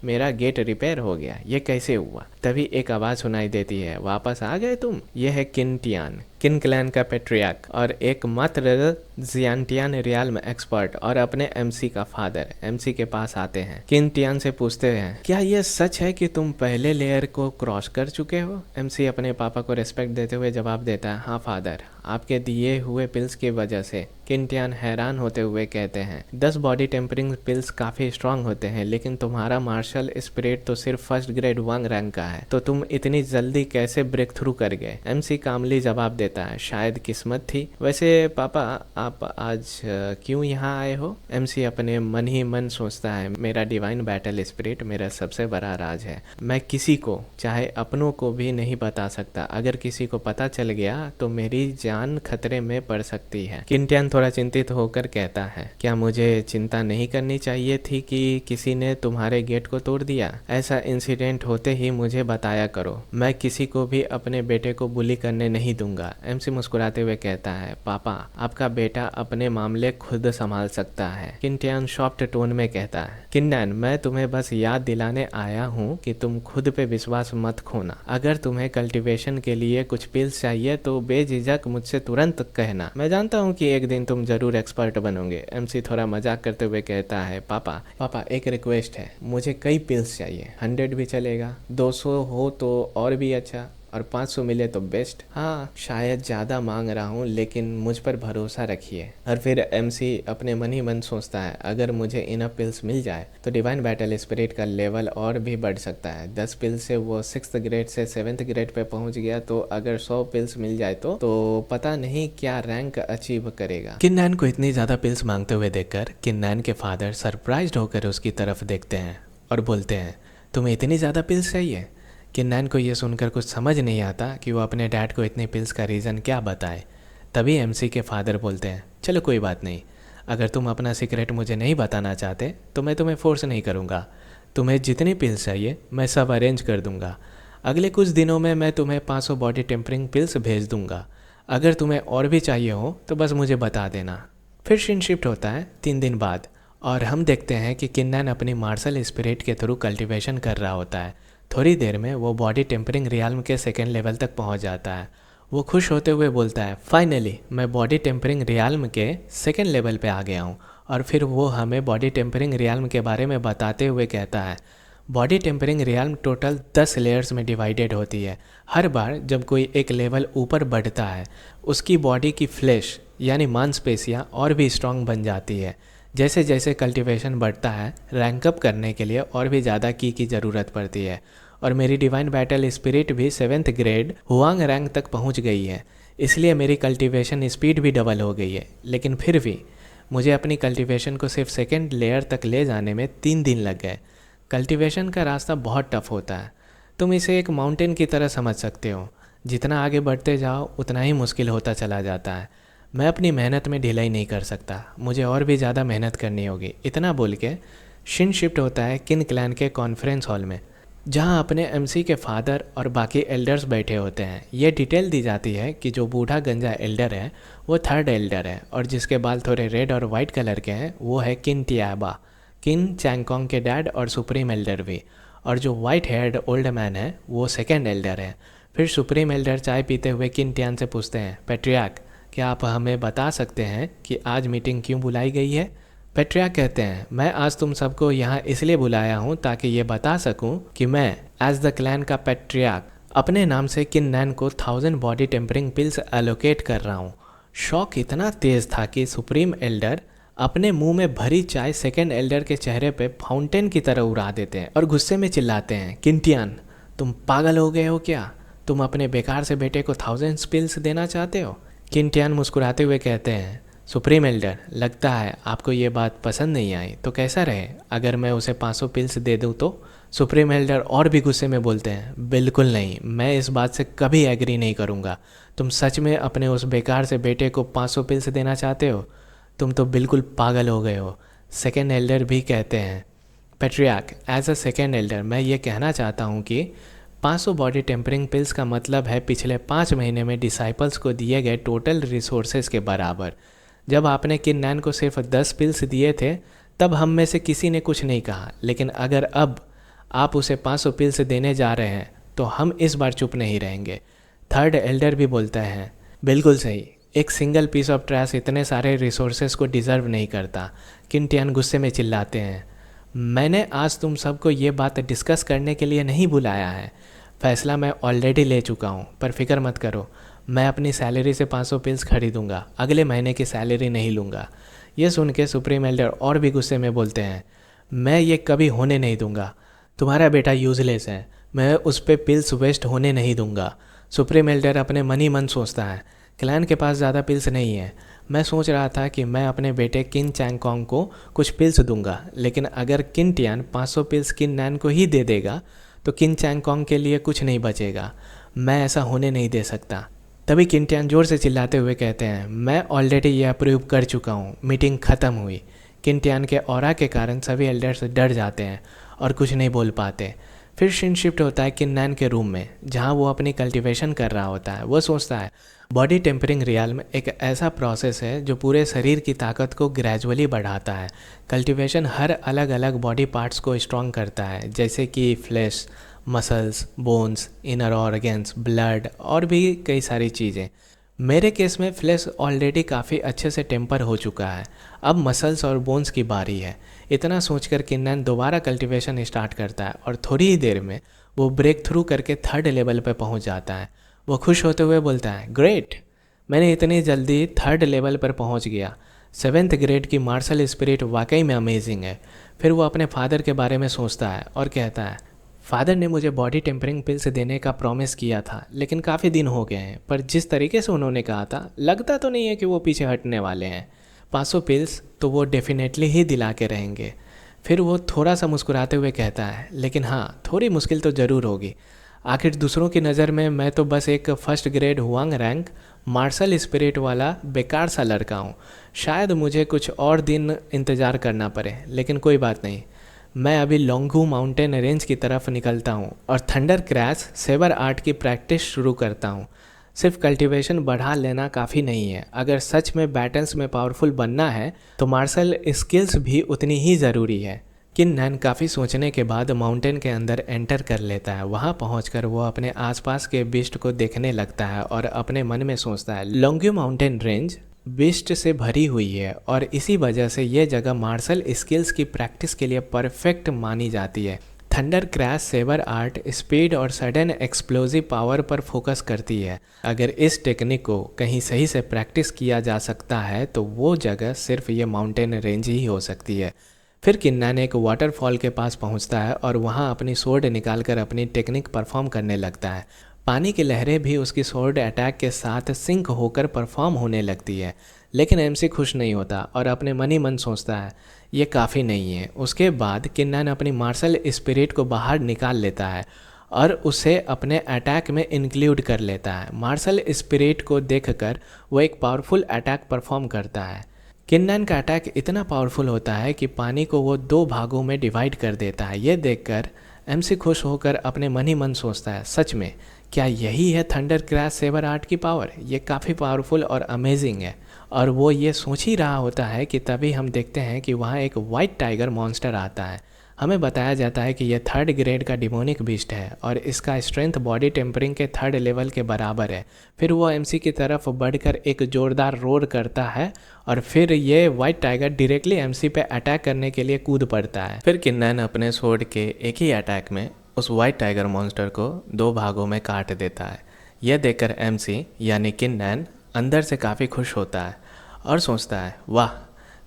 मेरा गेट रिपेयर हो गया, ये कैसे हुआ? तभी एक आवाज़ सुनाई देती है, वापस आ गए तुम? यह है किनटियान, किन क्लैन का पेट्रियार्क और एकमात्र जियांटियान रियाल में एक्सपर्ट और अपने एमसी का फादर। एमसी के पास आते हैं, किनटियान से पूछते हैं, क्या यह सच है कि तुम पहले लेयर को क्रॉस कर चुके हो? एमसी अपने पापा को रिस्पेक्ट देते हुए जवाब देता है, हाँ फादर, आपके दिए हुए पिल्स की वजह से। किनटियान हैरान होते हुए कहते हैं, 10 बॉडी टेम्परिंग पिल्स काफ़ी स्ट्रांग होते हैं लेकिन तुम्हारा मार्शल स्पिरिट तो सिर्फ फर्स्ट ग्रेड 1 रैंक का है, तो तुम इतनी जल्दी कैसे ब्रेक थ्रू कर गए? एमसी कामली जवाब देता है, शायद किस्मत थी। वैसे पापा, आप आज क्यों यहाँ आए हो? एमसी अपने मन ही मन सोचता है, मेरा डिवाइन बैटल स्पिरिट मेरा सबसे बड़ा राज है। मैं किसी को, चाहे अपनों को भी नहीं बता सकता। अगर किसी को पता चल गया तो मेरी जान खतरे में पड़ सकती है। किनटियान थोड़ा चिंतित होकर कहता है, क्या मुझे चिंता नहीं करनी चाहिए थी कि किसी ने तुम्हारे गेट को तोड़ दिया? ऐसा इंसिडेंट होते ही मुझे बताया करो, मैं किसी को भी अपने बेटे को बुली करने नहीं दूंगा। एमसी मुस्कुराते हुए कहता है, पापा, आपका बेटा अपने मामले खुद संभाल सकता है। किनटियान सॉफ्ट टोन में कहता है, किन्नन, मैं तुम्हें बस याद दिलाने आया हूँ कि तुम खुद पे विश्वास मत खोना। अगर तुम्हें कल्टीवेशन के लिए कुछ पिल्स चाहिए तो बेझिझक मुझसे तुरंत कहना। मैं जानता हूँ कि एक दिन तुम जरूर एक्सपर्ट बनोगे। एमसी थोड़ा मजाक करते हुए कहता है, पापा एक रिक्वेस्ट है, मुझे कई पिल्स चाहिए। 100 भी चलेगा, 200 हो तो और भी अच्छा, और 500 मिले तो बेस्ट। हाँ, शायद ज़्यादा मांग रहा हूँ लेकिन मुझ पर भरोसा रखिए। और फिर एमसी अपने मन ही मन सोचता है, अगर मुझे इनफ पिल्स मिल जाए तो डिवाइन बैटल स्पिरिट का लेवल और भी बढ़ सकता है। 10 पिल्स से वो 6th ग्रेड से 7th ग्रेड पे पहुँच गया, तो अगर 100 पिल्स मिल जाए तो पता नहीं क्या रैंक अचीव करेगा। किन्नन को इतनी ज़्यादा पिल्स मांगते हुए देखकर किन्नन के फादर सरप्राइज्ड होकर उसकी तरफ देखते हैं और बोलते हैं, तुम्हें इतनी ज़्यादा पिल्स चाहिए? किन्नन को ये सुनकर कुछ समझ नहीं आता कि वो अपने डैड को इतने पिल्स का रीज़न क्या बताए। तभी एमसी के फादर बोलते हैं, चलो कोई बात नहीं, अगर तुम अपना सीक्रेट मुझे नहीं बताना चाहते तो मैं तुम्हें फोर्स नहीं करूँगा। तुम्हें जितनी पिल्स चाहिए मैं सब अरेंज कर दूँगा। अगले कुछ दिनों में मैं तुम्हें 500 बॉडी टेम्परिंग पिल्स भेज दूँगा। अगर तुम्हें और भी चाहिए हो तो बस मुझे बता देना। फिर सीन शिफ्ट होता है 3 दिन बाद और हम देखते हैं कि किन्नन अपनी मार्शल स्पिरिट के थ्रू कल्टीवेशन कर रहा होता है। थोड़ी देर में वो बॉडी टेम्परिंग रियाल्म के 2nd लेवल तक पहुंच जाता है। वो खुश होते हुए बोलता है, फाइनली मैं बॉडी टेम्परिंग रियाल्म के सेकेंड लेवल पे आ गया हूँ। और फिर वो हमें बॉडी टेम्परिंग रियाल्म के बारे में बताते हुए कहता है, बॉडी टेम्परिंग रियाल्म टोटल 10 लेयर्स में डिवाइडेड होती है। हर बार जब कोई एक लेवल ऊपर बढ़ता है उसकी बॉडी की फ्लैश यानी मांसपेशियाँ और भी स्ट्रांग बन जाती है। जैसे जैसे कल्टीवेशन बढ़ता है रैंकअप करने के लिए और भी ज़्यादा की ज़रूरत पड़ती है। और मेरी डिवाइन बैटल स्पिरिट भी 7th ग्रेड हुआंग रैंक तक पहुंच गई है, इसलिए मेरी कल्टीवेशन स्पीड भी डबल हो गई है। लेकिन फिर भी मुझे अपनी कल्टीवेशन को सिर्फ सेकेंड लेयर तक ले जाने में 3 दिन लग गए। कल्टीवेशन का रास्ता बहुत टफ होता है। तुम इसे एक माउंटेन की तरह समझ सकते हो, जितना आगे बढ़ते जाओ उतना ही मुश्किल होता चला जाता है। मैं अपनी मेहनत में ढिलाई नहीं कर सकता, मुझे और भी ज़्यादा मेहनत करनी होगी। इतना बोल के शिन शिफ्ट होता है किन क्लैन के कॉन्फ्रेंस हॉल में, जहां अपने एमसी के फादर और बाकी एल्डर्स बैठे होते हैं। ये डिटेल दी जाती है कि जो बूढ़ा गंजा एल्डर है वो 3rd एल्डर है, और जिसके बाल थोड़े रेड और वाइट कलर के हैं वो है किन टियाबा, किन चैंगकोंग के डैड और सुप्रीम एल्डर भी। और जो वाइट हेयर्ड ओल्ड मैन है वो 2nd एल्डर है। फिर सुप्रीम एल्डर चाय पीते हुए किन टियान से पूछते हैं, पेट्रियार्क क्या आप हमें बता सकते हैं कि आज मीटिंग क्यों बुलाई गई है? पेट्रियार्क कहते हैं, मैं आज तुम सबको यहाँ इसलिए बुलाया हूँ ताकि ये बता सकूँ कि मैं एज द क्लैन का पेट्रियार्क अपने नाम से किन नैन को 1000 बॉडी टेम्परिंग पिल्स एलोकेट कर रहा हूँ। शॉक इतना तेज़ था कि सुप्रीम एल्डर अपने मुंह में भरी चाय 2nd एल्डर के चेहरे पे फाउंटेन की तरह उड़ा देते हैं और गुस्से में चिल्लाते हैं, किंटियान तुम पागल हो गए हो क्या? तुम अपने बेकार से बेटे को 1000 पिल्स देना चाहते हो? किंटियान मुस्कुराते हुए कहते हैं, सुप्रीम एल्डर लगता है आपको ये बात पसंद नहीं आई, तो कैसा रहे अगर मैं उसे 500 पिल्स दे दूँ तो? सुप्रीम एल्डर और भी गुस्से में बोलते हैं, बिल्कुल नहीं, मैं इस बात से कभी एग्री नहीं करूँगा। तुम सच में अपने उस बेकार से बेटे को 500 पिल्स देना चाहते हो? तुम तो बिल्कुल पागल हो गए हो। 2nd एल्डर भी कहते हैं, patriarch as a 2nd Elder मैं ये कहना चाहता हूँ कि 500 बॉडी टेम्परिंग पिल्स का मतलब है पिछले 5 महीने में डिसाइपल्स को दिए गए टोटल रिसोर्सेज के बराबर। जब आपने किन नैन को सिर्फ 10 पिल्स दिए थे तब हम में से किसी ने कुछ नहीं कहा, लेकिन अगर अब आप उसे 500 पिल्स देने जा रहे हैं तो हम इस बार चुप नहीं रहेंगे। 3rd एल्डर भी बोलता है, बिल्कुल सही, एक सिंगल पीस ऑफ ट्रैश इतने सारे रिसोर्सेज को डिज़र्व नहीं करता। किंटियान गुस्से में चिल्लाते हैं, मैंने आज तुम सबको ये बात डिस्कस करने के लिए नहीं बुलाया है। फैसला मैं ऑलरेडी ले चुका हूँ, पर फिक्र मत करो, मैं अपनी सैलरी से 500 पिल्स खरीदूंगा, अगले महीने की सैलरी नहीं लूँगा। ये सुन के सुप्रीम एल्डर और भी गुस्से में बोलते हैं, मैं ये कभी होने नहीं दूंगा। तुम्हारा बेटा यूजलेस है, मैं उस पर पिल्स वेस्ट होने नहीं दूंगा। सुप्रीम एल्डर अपने मन ही मन सोचता है, क्लैन के पास ज़्यादा पिल्स नहीं है। मैं सोच रहा था कि मैं अपने बेटे किन चैंगकोंग को कुछ पिल्स दूंगा, लेकिन अगर किन टियान 500 पिल्स किन नैन को ही दे देगा तो किन चैंगकोंग के लिए कुछ नहीं बचेगा। मैं ऐसा होने नहीं दे सकता। तभी किन टियान जोर से चिल्लाते हुए कहते हैं, मैं ऑलरेडी ये अप्रूव कर चुका हूँ, मीटिंग ख़त्म हुई। किन टियान के ऑरा के कारण सभी एल्डर्स डर जाते हैं और कुछ नहीं बोल पाते। फिर शिन शिफ्ट होता है किन नैन के रूम में, जहाँ वो अपनी कल्टीवेशन कर रहा होता है। वो सोचता है बॉडी टेम्परिंग रियाल्म एक ऐसा प्रोसेस है जो पूरे शरीर की ताकत को ग्रेजुअली बढ़ाता है। कल्टीवेशन हर अलग अलग बॉडी पार्ट्स को स्ट्रॉन्ग करता है, जैसे कि flash, muscles, bones, inner organs, blood और भी कई सारी चीज़ें। मेरे केस में फ्लैश ऑलरेडी काफ़ी अच्छे से टेम्पर हो चुका है, अब मसल्स और बोन्स की बारी है। इतना सोचकर किन्नन दोबारा कल्टीवेशन स्टार्ट करता है और थोड़ी ही देर में वो ब्रेक थ्रू करके 3rd लेवल पर पहुंच जाता है। वो खुश होते हुए बोलता है, ग्रेट, मैंने इतनी जल्दी 3rd लेवल पर पहुंच गया। 7th ग्रेड की मार्शल स्पिरिट वाकई में अमेजिंग है। फिर वो अपने फादर के बारे में सोचता है और कहता है, फादर ने मुझे बॉडी टेम्परिंग पिल्स देने का प्रॉमिस किया था, लेकिन काफ़ी दिन हो गए हैं, पर जिस तरीके से उन्होंने कहा था लगता तो नहीं है कि वो पीछे हटने वाले हैं। 500 पिल्स तो वो डेफिनेटली ही दिला के रहेंगे। फिर वो थोड़ा सा मुस्कुराते हुए कहता है, लेकिन हाँ, थोड़ी मुश्किल तो ज़रूर होगी। आखिर दूसरों की नज़र में मैं तो बस एक 1st grade Huang rank martial spirit वाला बेकार सा लड़का हूँ। शायद मुझे कुछ और दिन इंतज़ार करना पड़े, लेकिन कोई बात नहीं। मैं अभी लोंगू माउंटेन रेंज की तरफ निकलता हूँ और थंडर क्रैश सेवर आर्ट की प्रैक्टिस शुरू करता हूँ। सिर्फ कल्टीवेशन बढ़ा लेना काफ़ी नहीं है, अगर सच में बैटल्स में पावरफुल बनना है तो मार्शल स्किल्स भी उतनी ही ज़रूरी है। किन्नन काफ़ी सोचने के बाद माउंटेन के अंदर एंटर कर लेता है। वहाँ पहुंचकर वो अपने आसपास के बीस्ट को देखने लगता है और अपने मन में सोचता है लोंग्यू माउंटेन रेंज बीस्ट से भरी हुई है और इसी वजह से ये जगह मार्शल स्किल्स की प्रैक्टिस के लिए परफेक्ट मानी जाती है। Thunder crash saber art speed और सडन एक्सप्लोजिव पावर पर फोकस करती है। अगर इस टेक्निक को कहीं सही से प्रैक्टिस किया जा सकता है तो वो जगह सिर्फ ये माउंटेन रेंज ही हो सकती है। फिर किन्नन एक वाटरफॉल के पास पहुंचता है और वहां अपनी स्वॉर्ड निकालकर अपनी टेक्निक परफॉर्म करने लगता है। पानी की लहरें भी उसकी स्वॉर्ड अटैक के साथ सिंक होकर परफॉर्म होने लगती है। लेकिन एमसी खुश नहीं होता और अपने मन ही मन सोचता है ये काफ़ी नहीं है। उसके बाद किन्नन अपनी मार्शल स्पिरिट को बाहर निकाल लेता है और उसे अपने अटैक में इंक्लूड कर लेता है। मार्शल स्पिरिट को देखकर वो एक पावरफुल अटैक परफॉर्म करता है। किन्नन का अटैक इतना पावरफुल होता है कि पानी को वो 2 भागों में डिवाइड कर देता है। ये देखकर एमसी खुश होकर अपने मन ही मन सोचता है सच में क्या यही है थंडर क्रैश सेबर आर्ट की पावर? ये काफ़ी पावरफुल और अमेजिंग है। और वो ये सोच ही रहा होता है कि तभी हम देखते हैं कि वहाँ एक वाइट टाइगर मॉन्स्टर आता है। हमें बताया जाता है कि यह 3rd ग्रेड का डिमोनिक बीस्ट है और इसका स्ट्रेंथ बॉडी टेम्परिंग के 3rd लेवल के बराबर है। फिर वो एमसी की तरफ बढ़कर एक जोरदार रोर करता है और फिर ये वाइट टाइगर डायरेक्टली एमसी पे अटैक करने के लिए कूद पड़ता है। फिर किन्नन अपने स्वॉर्ड के एक ही अटैक में उस वाइट टाइगर मॉन्स्टर को 2 भागों में काट देता है। यह देखकर एमसी यानी किन्नन अंदर से काफ़ी खुश होता है और सोचता है वाह,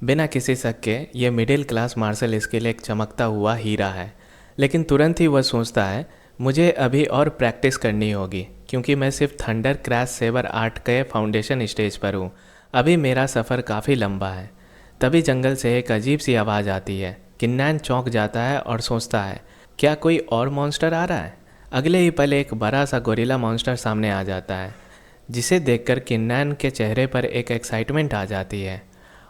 बिना किसी शक के ये मिडिल क्लास मार्शल स्किल एक चमकता हुआ हीरा है। लेकिन तुरंत ही वह सोचता है मुझे अभी और प्रैक्टिस करनी होगी क्योंकि मैं सिर्फ थंडर क्रैश सेबर आर्ट के फाउंडेशन स्टेज पर हूँ। अभी मेरा सफ़र काफ़ी लंबा है। तभी जंगल से एक अजीब सी आवाज़ आती है। किन्नन चौंक जाता है और सोचता है क्या कोई और मॉन्स्टर आ रहा है? अगले ही पल एक बड़ा सा गोरिल्ला मॉन्स्टर सामने आ जाता है जिसे देखकर किन्नन के चेहरे पर एक एक्साइटमेंट आ जाती है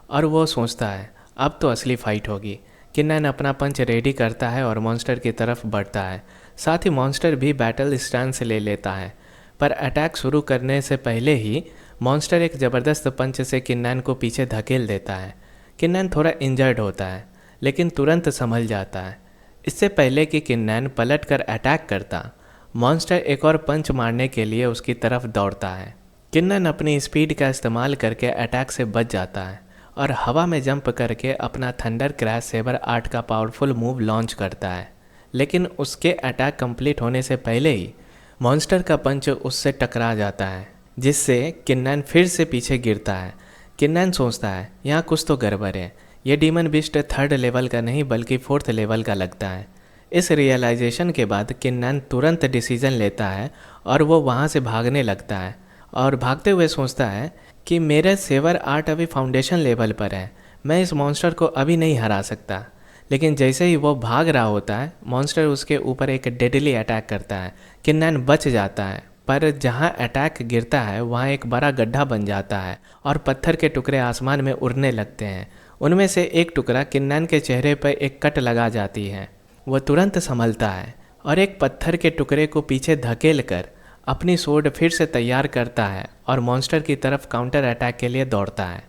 और वो सोचता है अब तो असली फाइट होगी। किन्नन अपना पंच रेडी करता है और मॉन्स्टर की तरफ बढ़ता है। साथ ही मॉन्स्टर भी बैटल स्टैंस ले लेता है। पर अटैक शुरू करने से पहले ही मॉन्स्टर एक ज़बरदस्त पंच से किन्नन को पीछे धकेल देता है। किन्नन थोड़ा इंजर्ड होता है लेकिन तुरंत संभल जाता है। इससे पहले कि किन्नन पलट कर अटैक करता, मॉन्स्टर एक और पंच मारने के लिए उसकी तरफ दौड़ता है। किन्नन अपनी स्पीड का इस्तेमाल करके अटैक से बच जाता है और हवा में जंप करके अपना थंडर क्रैश सेबर आर्ट का पावरफुल मूव लॉन्च करता है। लेकिन उसके अटैक कंप्लीट होने से पहले ही मॉन्स्टर का पंच उससे टकरा जाता है जिससे किन्नन फिर से पीछे गिरता है। किन्नन सोचता है यहाँ कुछ तो गड़बड़ है। ये डीमन बीस्ट 3rd लेवल का नहीं बल्कि 4th लेवल का लगता है। इस रियलाइजेशन के बाद किन्नन तुरंत डिसीजन लेता है और वो वहाँ से भागने लगता है और भागते हुए सोचता है कि मेरा सेवर आर्ट अभी फाउंडेशन लेवल पर है, मैं इस मॉन्स्टर को अभी नहीं हरा सकता। लेकिन जैसे ही वो भाग रहा होता है मॉन्स्टर उसके ऊपर एक डेडली अटैक करता है। किन्नन बच जाता है पर जहाँ अटैक गिरता है वहाँ एक बड़ा गड्ढा बन जाता है और पत्थर के टुकड़े आसमान में उड़ने लगते हैं। उनमें से एक टुकड़ा किन्नन के चेहरे पर एक कट लगा जाती है। वह तुरंत संभलता है और एक पत्थर के टुकड़े को पीछे धकेल कर अपनी स्वॉर्ड फिर से तैयार करता है और मॉन्स्टर की तरफ काउंटर अटैक के लिए दौड़ता है।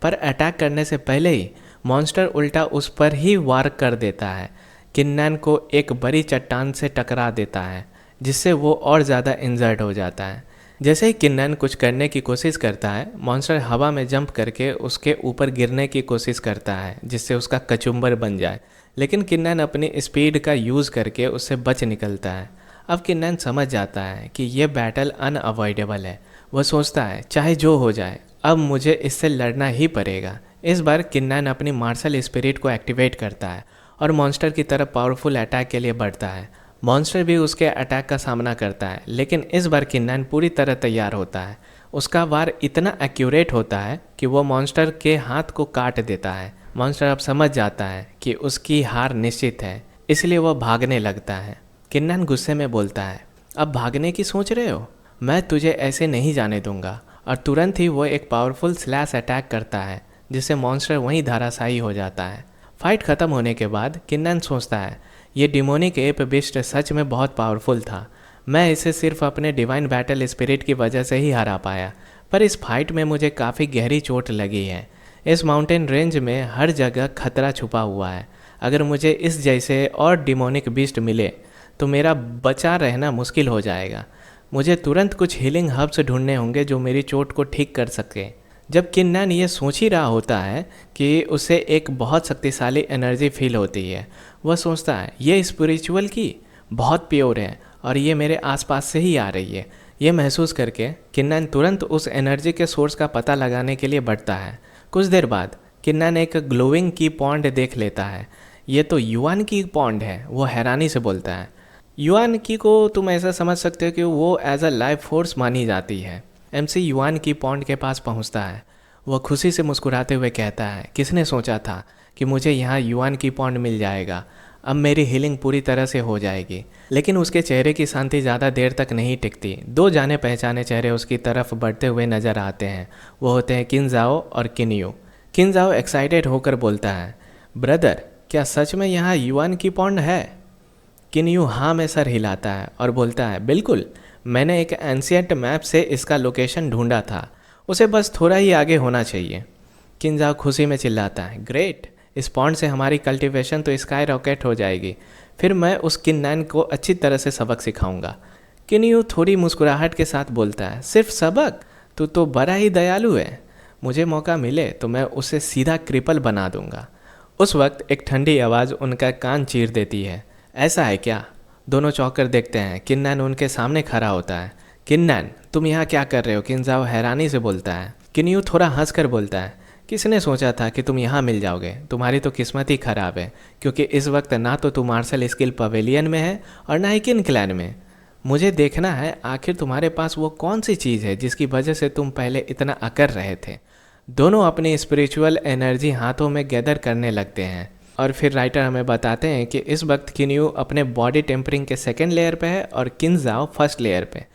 पर अटैक करने से पहले ही मॉन्स्टर उल्टा उस पर ही वार कर देता है। किन्नन को एक बड़ी चट्टान से टकरा देता है जिससे वो और ज़्यादा इंजर्ड हो जाता है। जैसे ही किन्नन कुछ करने की कोशिश करता है मॉन्स्टर हवा में जंप करके उसके ऊपर गिरने की कोशिश करता है जिससे उसका कचुम्बर बन जाए। लेकिन किन्नन अपनी स्पीड का यूज़ करके उससे बच निकलता है। अब किन्नन समझ जाता है कि यह बैटल अनअवॉइडेबल है। वह सोचता है चाहे जो हो जाए अब मुझे इससे लड़ना ही पड़ेगा। इस बार किन्नन अपनी मार्शल स्पिरिट को एक्टिवेट करता है और मॉन्स्टर की तरफ पावरफुल अटैक के लिए बढ़ता है। मॉन्स्टर भी उसके अटैक का सामना करता है लेकिन इस बार किन्नन पूरी तरह तैयार होता है। उसका वार इतना एक्यूरेट होता है कि वो मॉन्स्टर के हाथ को काट देता है। मॉन्स्टर अब समझ जाता है कि उसकी हार निश्चित है, इसलिए वह भागने लगता है। किन्नन गुस्से में बोलता है अब भागने की सोच रहे हो? मैं तुझे ऐसे नहीं जाने दूंगा। और तुरंत ही वो एक पावरफुल स्लैश अटैक करता है जिससे मॉन्स्टर वहीं धराशायी हो जाता है। फाइट ख़त्म होने के बाद किन्नन सोचता है ये डिमोनिक एप बीस्ट सच में बहुत पावरफुल था। मैं इसे सिर्फ अपने डिवाइन बैटल स्पिरिट की वजह से ही हरा पाया, पर इस फाइट में मुझे काफ़ी गहरी चोट लगी है। इस माउंटेन रेंज में हर जगह खतरा छुपा हुआ है। अगर मुझे इस जैसे और डिमोनिक बीस्ट मिले तो मेरा बचा रहना मुश्किल हो जाएगा। मुझे तुरंत कुछ हीलिंग हर्ब्स ढूंढने होंगे जो मेरी चोट को ठीक कर सके। जब किन्नन ये सोच ही रहा होता है कि उसे एक बहुत शक्तिशाली एनर्जी फील होती है, वह सोचता है ये स्पिरिचुअल की बहुत प्योर है और ये मेरे आसपास से ही आ रही है। ये महसूस करके किन्नन तुरंत उस एनर्जी के सोर्स का पता लगाने के लिए बढ़ता है। कुछ देर बाद किन्नन एक ग्लोइंग की पॉन्ड देख लेता है। ये तो युआन की पॉन्ड है। वो हैरानी से बोलता है। युआन की को तुम ऐसा समझ सकते हो कि वो एज अ लाइफ फोर्स मानी जाती है। एमसी युआन की पॉन्ड के पास पहुंचता है। वह खुशी से मुस्कुराते हुए कहता है, किसने सोचा था कि मुझे यहाँ युआन की पॉन्ड मिल जाएगा। अब मेरी हीलिंग पूरी तरह से हो जाएगी। लेकिन उसके चेहरे की शांति ज़्यादा देर तक नहीं टिकती। दो जाने पहचाने चेहरे उसकी तरफ बढ़ते हुए नजर आते हैं। वो होते हैं किनजाओ और किन्यू। किनजाओ एक्साइटेड होकर बोलता है, ब्रदर क्या सच में यहाँ युआन की पॉन्ड है? किन्यू हाँ में सर हिलाता है और बोलता है, बिल्कुल, मैंने एक एंशिएंट मैप से इसका लोकेशन ढूंढा था। उसे बस थोड़ा ही आगे होना चाहिए। किनजाओ खुशी में चिल्लाता है, ग्रेट, इस पॉन्ड से हमारी कल्टीवेशन तो स्काई रॉकेट हो जाएगी। फिर मैं उस किन्नन को अच्छी तरह से सबक सिखाऊंगा। किन्यू थोड़ी मुस्कुराहट के साथ बोलता है, सिर्फ सबक? तू तो बड़ा ही दयालु है। मुझे मौका मिले तो मैं उसे सीधा क्रिपल बना दूंगा। उस वक्त एक ठंडी आवाज़ उनका कान चीर देती है। ऐसा है क्या? दोनों चौंक कर देखते हैं। किन्नन उनके सामने खड़ा होता है। किन्नन, तुम यहाँ क्या कर रहे हो? किनजाओ हैरानी से बोलता है। किन्यू थोड़ा हंसकर बोलता है, किसने सोचा था कि तुम यहाँ मिल जाओगे? तुम्हारी तो किस्मत ही खराब है, क्योंकि इस वक्त ना तो तुम मार्शल स्किल पवेलियन में है और ना ही किन क्लैन में। मुझे देखना है आखिर तुम्हारे पास वो कौन सी चीज़ है जिसकी वजह से तुम पहले इतना अकड़ रहे थे। दोनों अपनी स्पिरिचुअल एनर्जी हाथों में गैदर करने लगते हैं और फिर राइटर हमें बताते हैं कि इस वक्त किन्यू अपने बॉडी टेम्परिंग के सेकेंड लेयर पे है और किनजाओ फर्स्ट लेयर पे।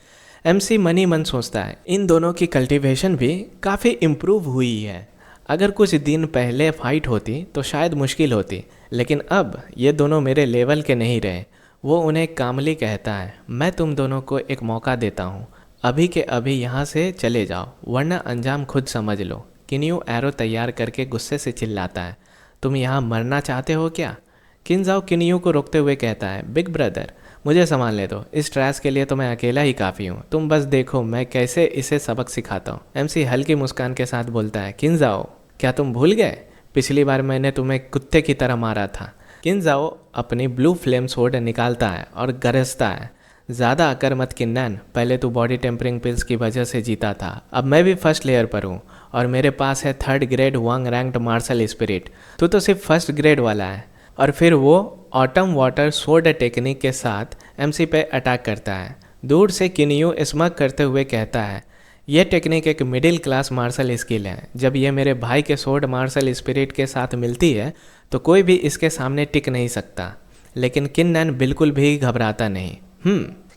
एमसी मनी मन सोचता है, इन दोनों की कल्टीवेशन भी काफ़ी इम्प्रूव हुई है। अगर कुछ दिन पहले फाइट होती तो शायद मुश्किल होती, लेकिन अब ये दोनों मेरे लेवल के नहीं रहे। वो उन्हें कामली कहता है, मैं तुम दोनों को एक मौका देता हूँ, अभी के अभी यहाँ से चले जाओ वरना अंजाम खुद समझ लो। किन्यू एरो तैयार करके गुस्से से चिल्लाता है, तुम यहाँ मरना चाहते हो क्या? किनजाओ किन्यू को रोकते हुए कहता है, बिग ब्रदर मुझे संभालने दो, इस ट्रैश के लिए तो मैं अकेला ही काफ़ी हूँ। तुम बस देखो मैं कैसे इसे सबक सिखाता हूँ। एमसी हल्की मुस्कान के साथ बोलता है, किनजाओ क्या तुम भूल गए पिछली बार मैंने तुम्हें कुत्ते की तरह मारा था? किनजाओ अपनी ब्लू फ्लेम सोर्ड निकालता है और गरजता है, ज़्यादा अकर मत किन्नन, पहले तू बॉडी टेम्परिंग पिल्स की वजह से जीता था, अब मैं भी फर्स्ट लेयर पर हूँ और मेरे पास है 3rd ग्रेड वांग रैंक्ड मार्शल स्पिरिट। तू तो सिर्फ फर्स्ट ग्रेड वाला है। और फिर वो ऑटम वाटर सोर्ड टेक्निक के साथ एमसी पे अटैक करता है। दूर से किन्यू स्मग करते हुए कहता है, यह टेक्निक एक मिडिल क्लास मार्शल स्किल है। जब ये मेरे भाई के सोर्ड मार्शल स्पिरिट के साथ मिलती है तो कोई भी इसके सामने टिक नहीं सकता। लेकिन किन्नन बिल्कुल भी घबराता नहीं।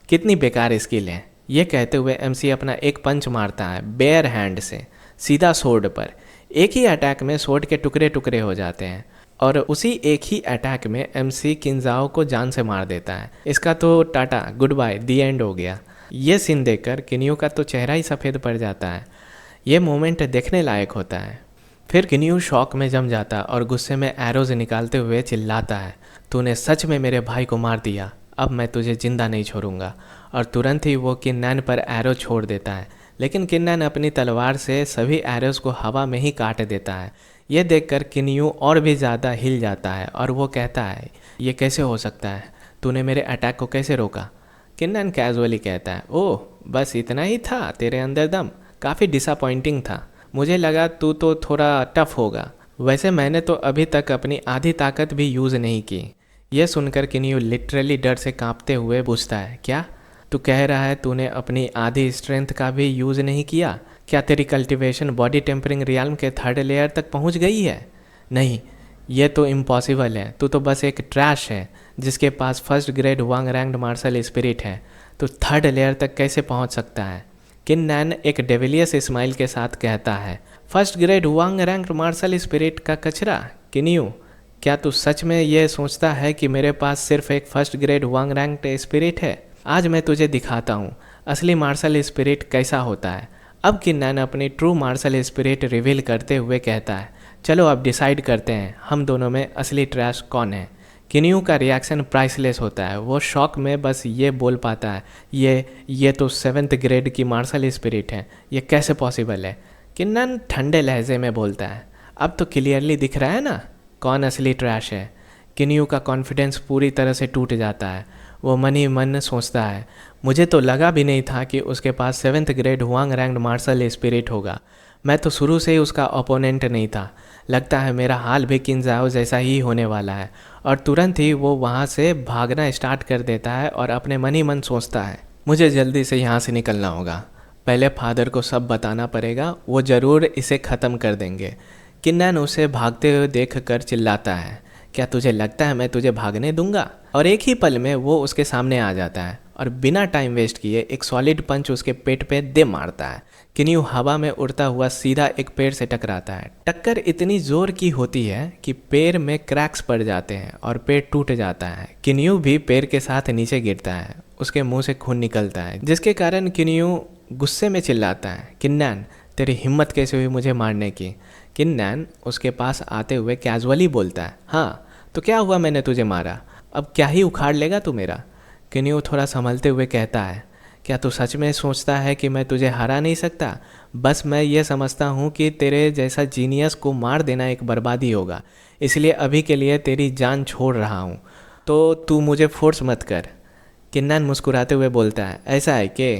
कितनी बेकार स्किल है। ये कहते हुए एमसी अपना एक पंच मारता है बेयर हैंड से सीधा सोर्ड पर। एक ही अटैक में सोर्ड के टुकड़े टुकड़े हो जाते हैं और उसी एक ही अटैक में एमसी किनजाओ को जान से मार देता है। इसका तो tata good by the and हो गया। ये सीन देखकर किन्यू का तो चेहरा ही सफ़ेद पड़ जाता है। ये मोमेंट देखने लायक होता है। फिर किन्यू शॉक में जम जाता और गुस्से में एरोज निकालते हुए चिल्लाता है, तूने सच में मेरे भाई को मार दिया, अब मैं तुझे जिंदा नहीं छोड़ूंगा। और तुरंत ही वो किन्नन पर एरो छोड़ देता है। लेकिन किन्नन अपनी तलवार से सभी एरोज को हवा में ही काट देता है। ये देखकर किन्यू और भी ज़्यादा हिल जाता है और वो कहता है, ये कैसे हो सकता है? तूने मेरे अटैक को कैसे रोका? किन्नन कैजुअली कहता है, ओह बस इतना ही था तेरे अंदर दम? काफ़ी डिसअपॉइंटिंग था। मुझे लगा तू तो थोड़ा टफ होगा। वैसे मैंने तो अभी तक अपनी आधी ताकत भी यूज़ नहीं की। यह सुनकर किन्यू लिटरली डर से कांपते हुए पूछता है, क्या तू कह रहा है तूने अपनी आधी स्ट्रेंथ का भी यूज़ नहीं किया? क्या तेरी कल्टीवेशन बॉडी टेम्परिंग रियल्म के 3rd लेयर तक पहुंच गई है? नहीं, ये तो इम्पॉसिबल है। तू तो बस एक ट्रैश है जिसके पास 1st ग्रेड वांग रैंक्ड मार्शल स्पिरिट है। तो 3rd लेयर तक कैसे पहुंच सकता है? किन्नन एक डेविलियस स्माइल के साथ कहता है, 1st ग्रेड वांग रैंक्ड मार्शल स्पिरिट का कचरा। किन्यू, क्या तू सच में ये सोचता है कि मेरे पास सिर्फ एक 1st ग्रेड वांग रैंक्ड स्पिरिट है? आज मैं तुझे दिखाता हूँ असली मार्शल स्पिरिट कैसा होता है। अब किन्नन अपनी ट्रू मार्शल स्पिरिट रिवील करते हुए कहता है, चलो अब डिसाइड करते हैं हम दोनों में असली ट्रैश कौन है। किन्यू का रिएक्शन प्राइसलेस होता है। वो शॉक में बस ये बोल पाता है, ये तो 7th ग्रेड की मार्शल स्पिरिट है, ये कैसे पॉसिबल है। किन्नन ठंडे लहजे में बोलता है, अब तो क्लियरली दिख रहा है ना कौन असली ट्रैश है। किन्यू का कॉन्फिडेंस पूरी तरह से टूट जाता है। वो मन ही मन सोचता है, मुझे तो लगा भी नहीं था कि उसके पास 7th grade Huang ranked martial spirit होगा। मैं तो शुरू से ही उसका ओपोनेंट नहीं था। लगता है मेरा हाल भी किंजाओ जैसा ही होने वाला है। और तुरंत ही वो वहाँ से भागना स्टार्ट कर देता है और अपने मन ही मन सोचता है, मुझे जल्दी से यहाँ से निकलना होगा। पहले फादर को सब बताना पड़ेगा, वो ज़रूर इसे ख़त्म कर देंगे। किन्नन उसे भागते हुए देख कर चिल्लाता है, क्या तुझे लगता है मैं तुझे भागने दूंगा। और एक ही पल में वो उसके सामने आ जाता है और बिना टाइम वेस्ट किए एक सॉलिड पंच उसके पेट पे दे मारता है। किन्यू हवा में उड़ता हुआ सीधा एक पेड़ से टकराता है। टक्कर इतनी जोर की होती है कि पैर में क्रैक्स पड़ जाते हैं और पेड़ टूट जाता है। किन्यू भी पैर के साथ नीचे गिरता है। उसके मुंह से खून निकलता है, जिसके कारण किन्यू गुस्से में चिल्लाता है, किन्नन तेरी हिम्मत कैसे हुई मुझे मारने की। किन्नन उसके पास आते हुए कैजुअली बोलता है, हाँ तो क्या हुआ, मैंने तुझे मारा, अब क्या ही उखाड़ लेगा तू मेरा। किन्यू थोड़ा संभलते हुए कहता है, क्या तू सच में सोचता है कि मैं तुझे हरा नहीं सकता। बस मैं ये समझता हूँ कि तेरे जैसा जीनियस को मार देना एक बर्बादी होगा, इसलिए अभी के लिए तेरी जान छोड़ रहा हूँ, तो तू मुझे फोर्स मत कर। किन्नन मुस्कुराते हुए बोलता है, ऐसा है कि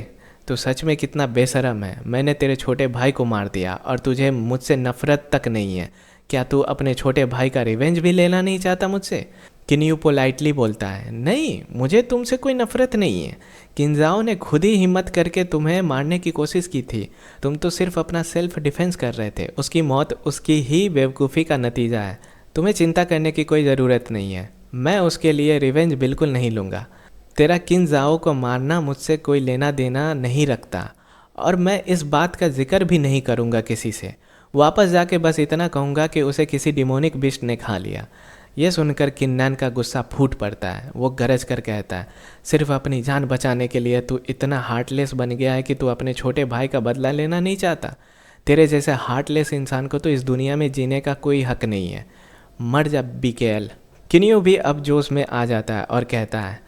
तू सच में कितना बेशरम है। मैंने तेरे छोटे भाई को मार दिया और तुझे मुझसे नफरत तक नहीं है। क्या तू अपने छोटे भाई का रिवेंज भी लेना नहीं चाहता मुझसे। किन्यू पोलाइटली बोलता है, नहीं मुझे तुमसे कोई नफरत नहीं है। किंजाओ ने खुद ही हिम्मत करके तुम्हें मारने की कोशिश की थी, तुम तो सिर्फ अपना सेल्फ डिफेंस कर रहे थे। उसकी मौत उसकी ही बेवकूफ़ी का नतीजा है। तुम्हें चिंता करने की कोई ज़रूरत नहीं है। मैं उसके लिए रिवेंज बिल्कुल नहीं लूँगा। तेरा किंजाओ को मारना मुझसे कोई लेना देना नहीं रखता और मैं इस बात का जिक्र भी नहीं करूँगा किसी से। वापस जाके बस इतना कहूँगा कि उसे किसी डिमोनिक बिस्ट ने खा लिया। यह सुनकर किन्नन का गुस्सा फूट पड़ता है। वो गरज कर कहता है, सिर्फ अपनी जान बचाने के लिए तू इतना हार्टलेस बन गया है कि तू अपने छोटे भाई का बदला लेना नहीं चाहता। तेरे जैसे हार्टलेस इंसान को तो इस दुनिया में जीने का कोई हक नहीं है। मर जा बीकेएल। किन्यू भी अब जोश में आ जाता है और कहता है,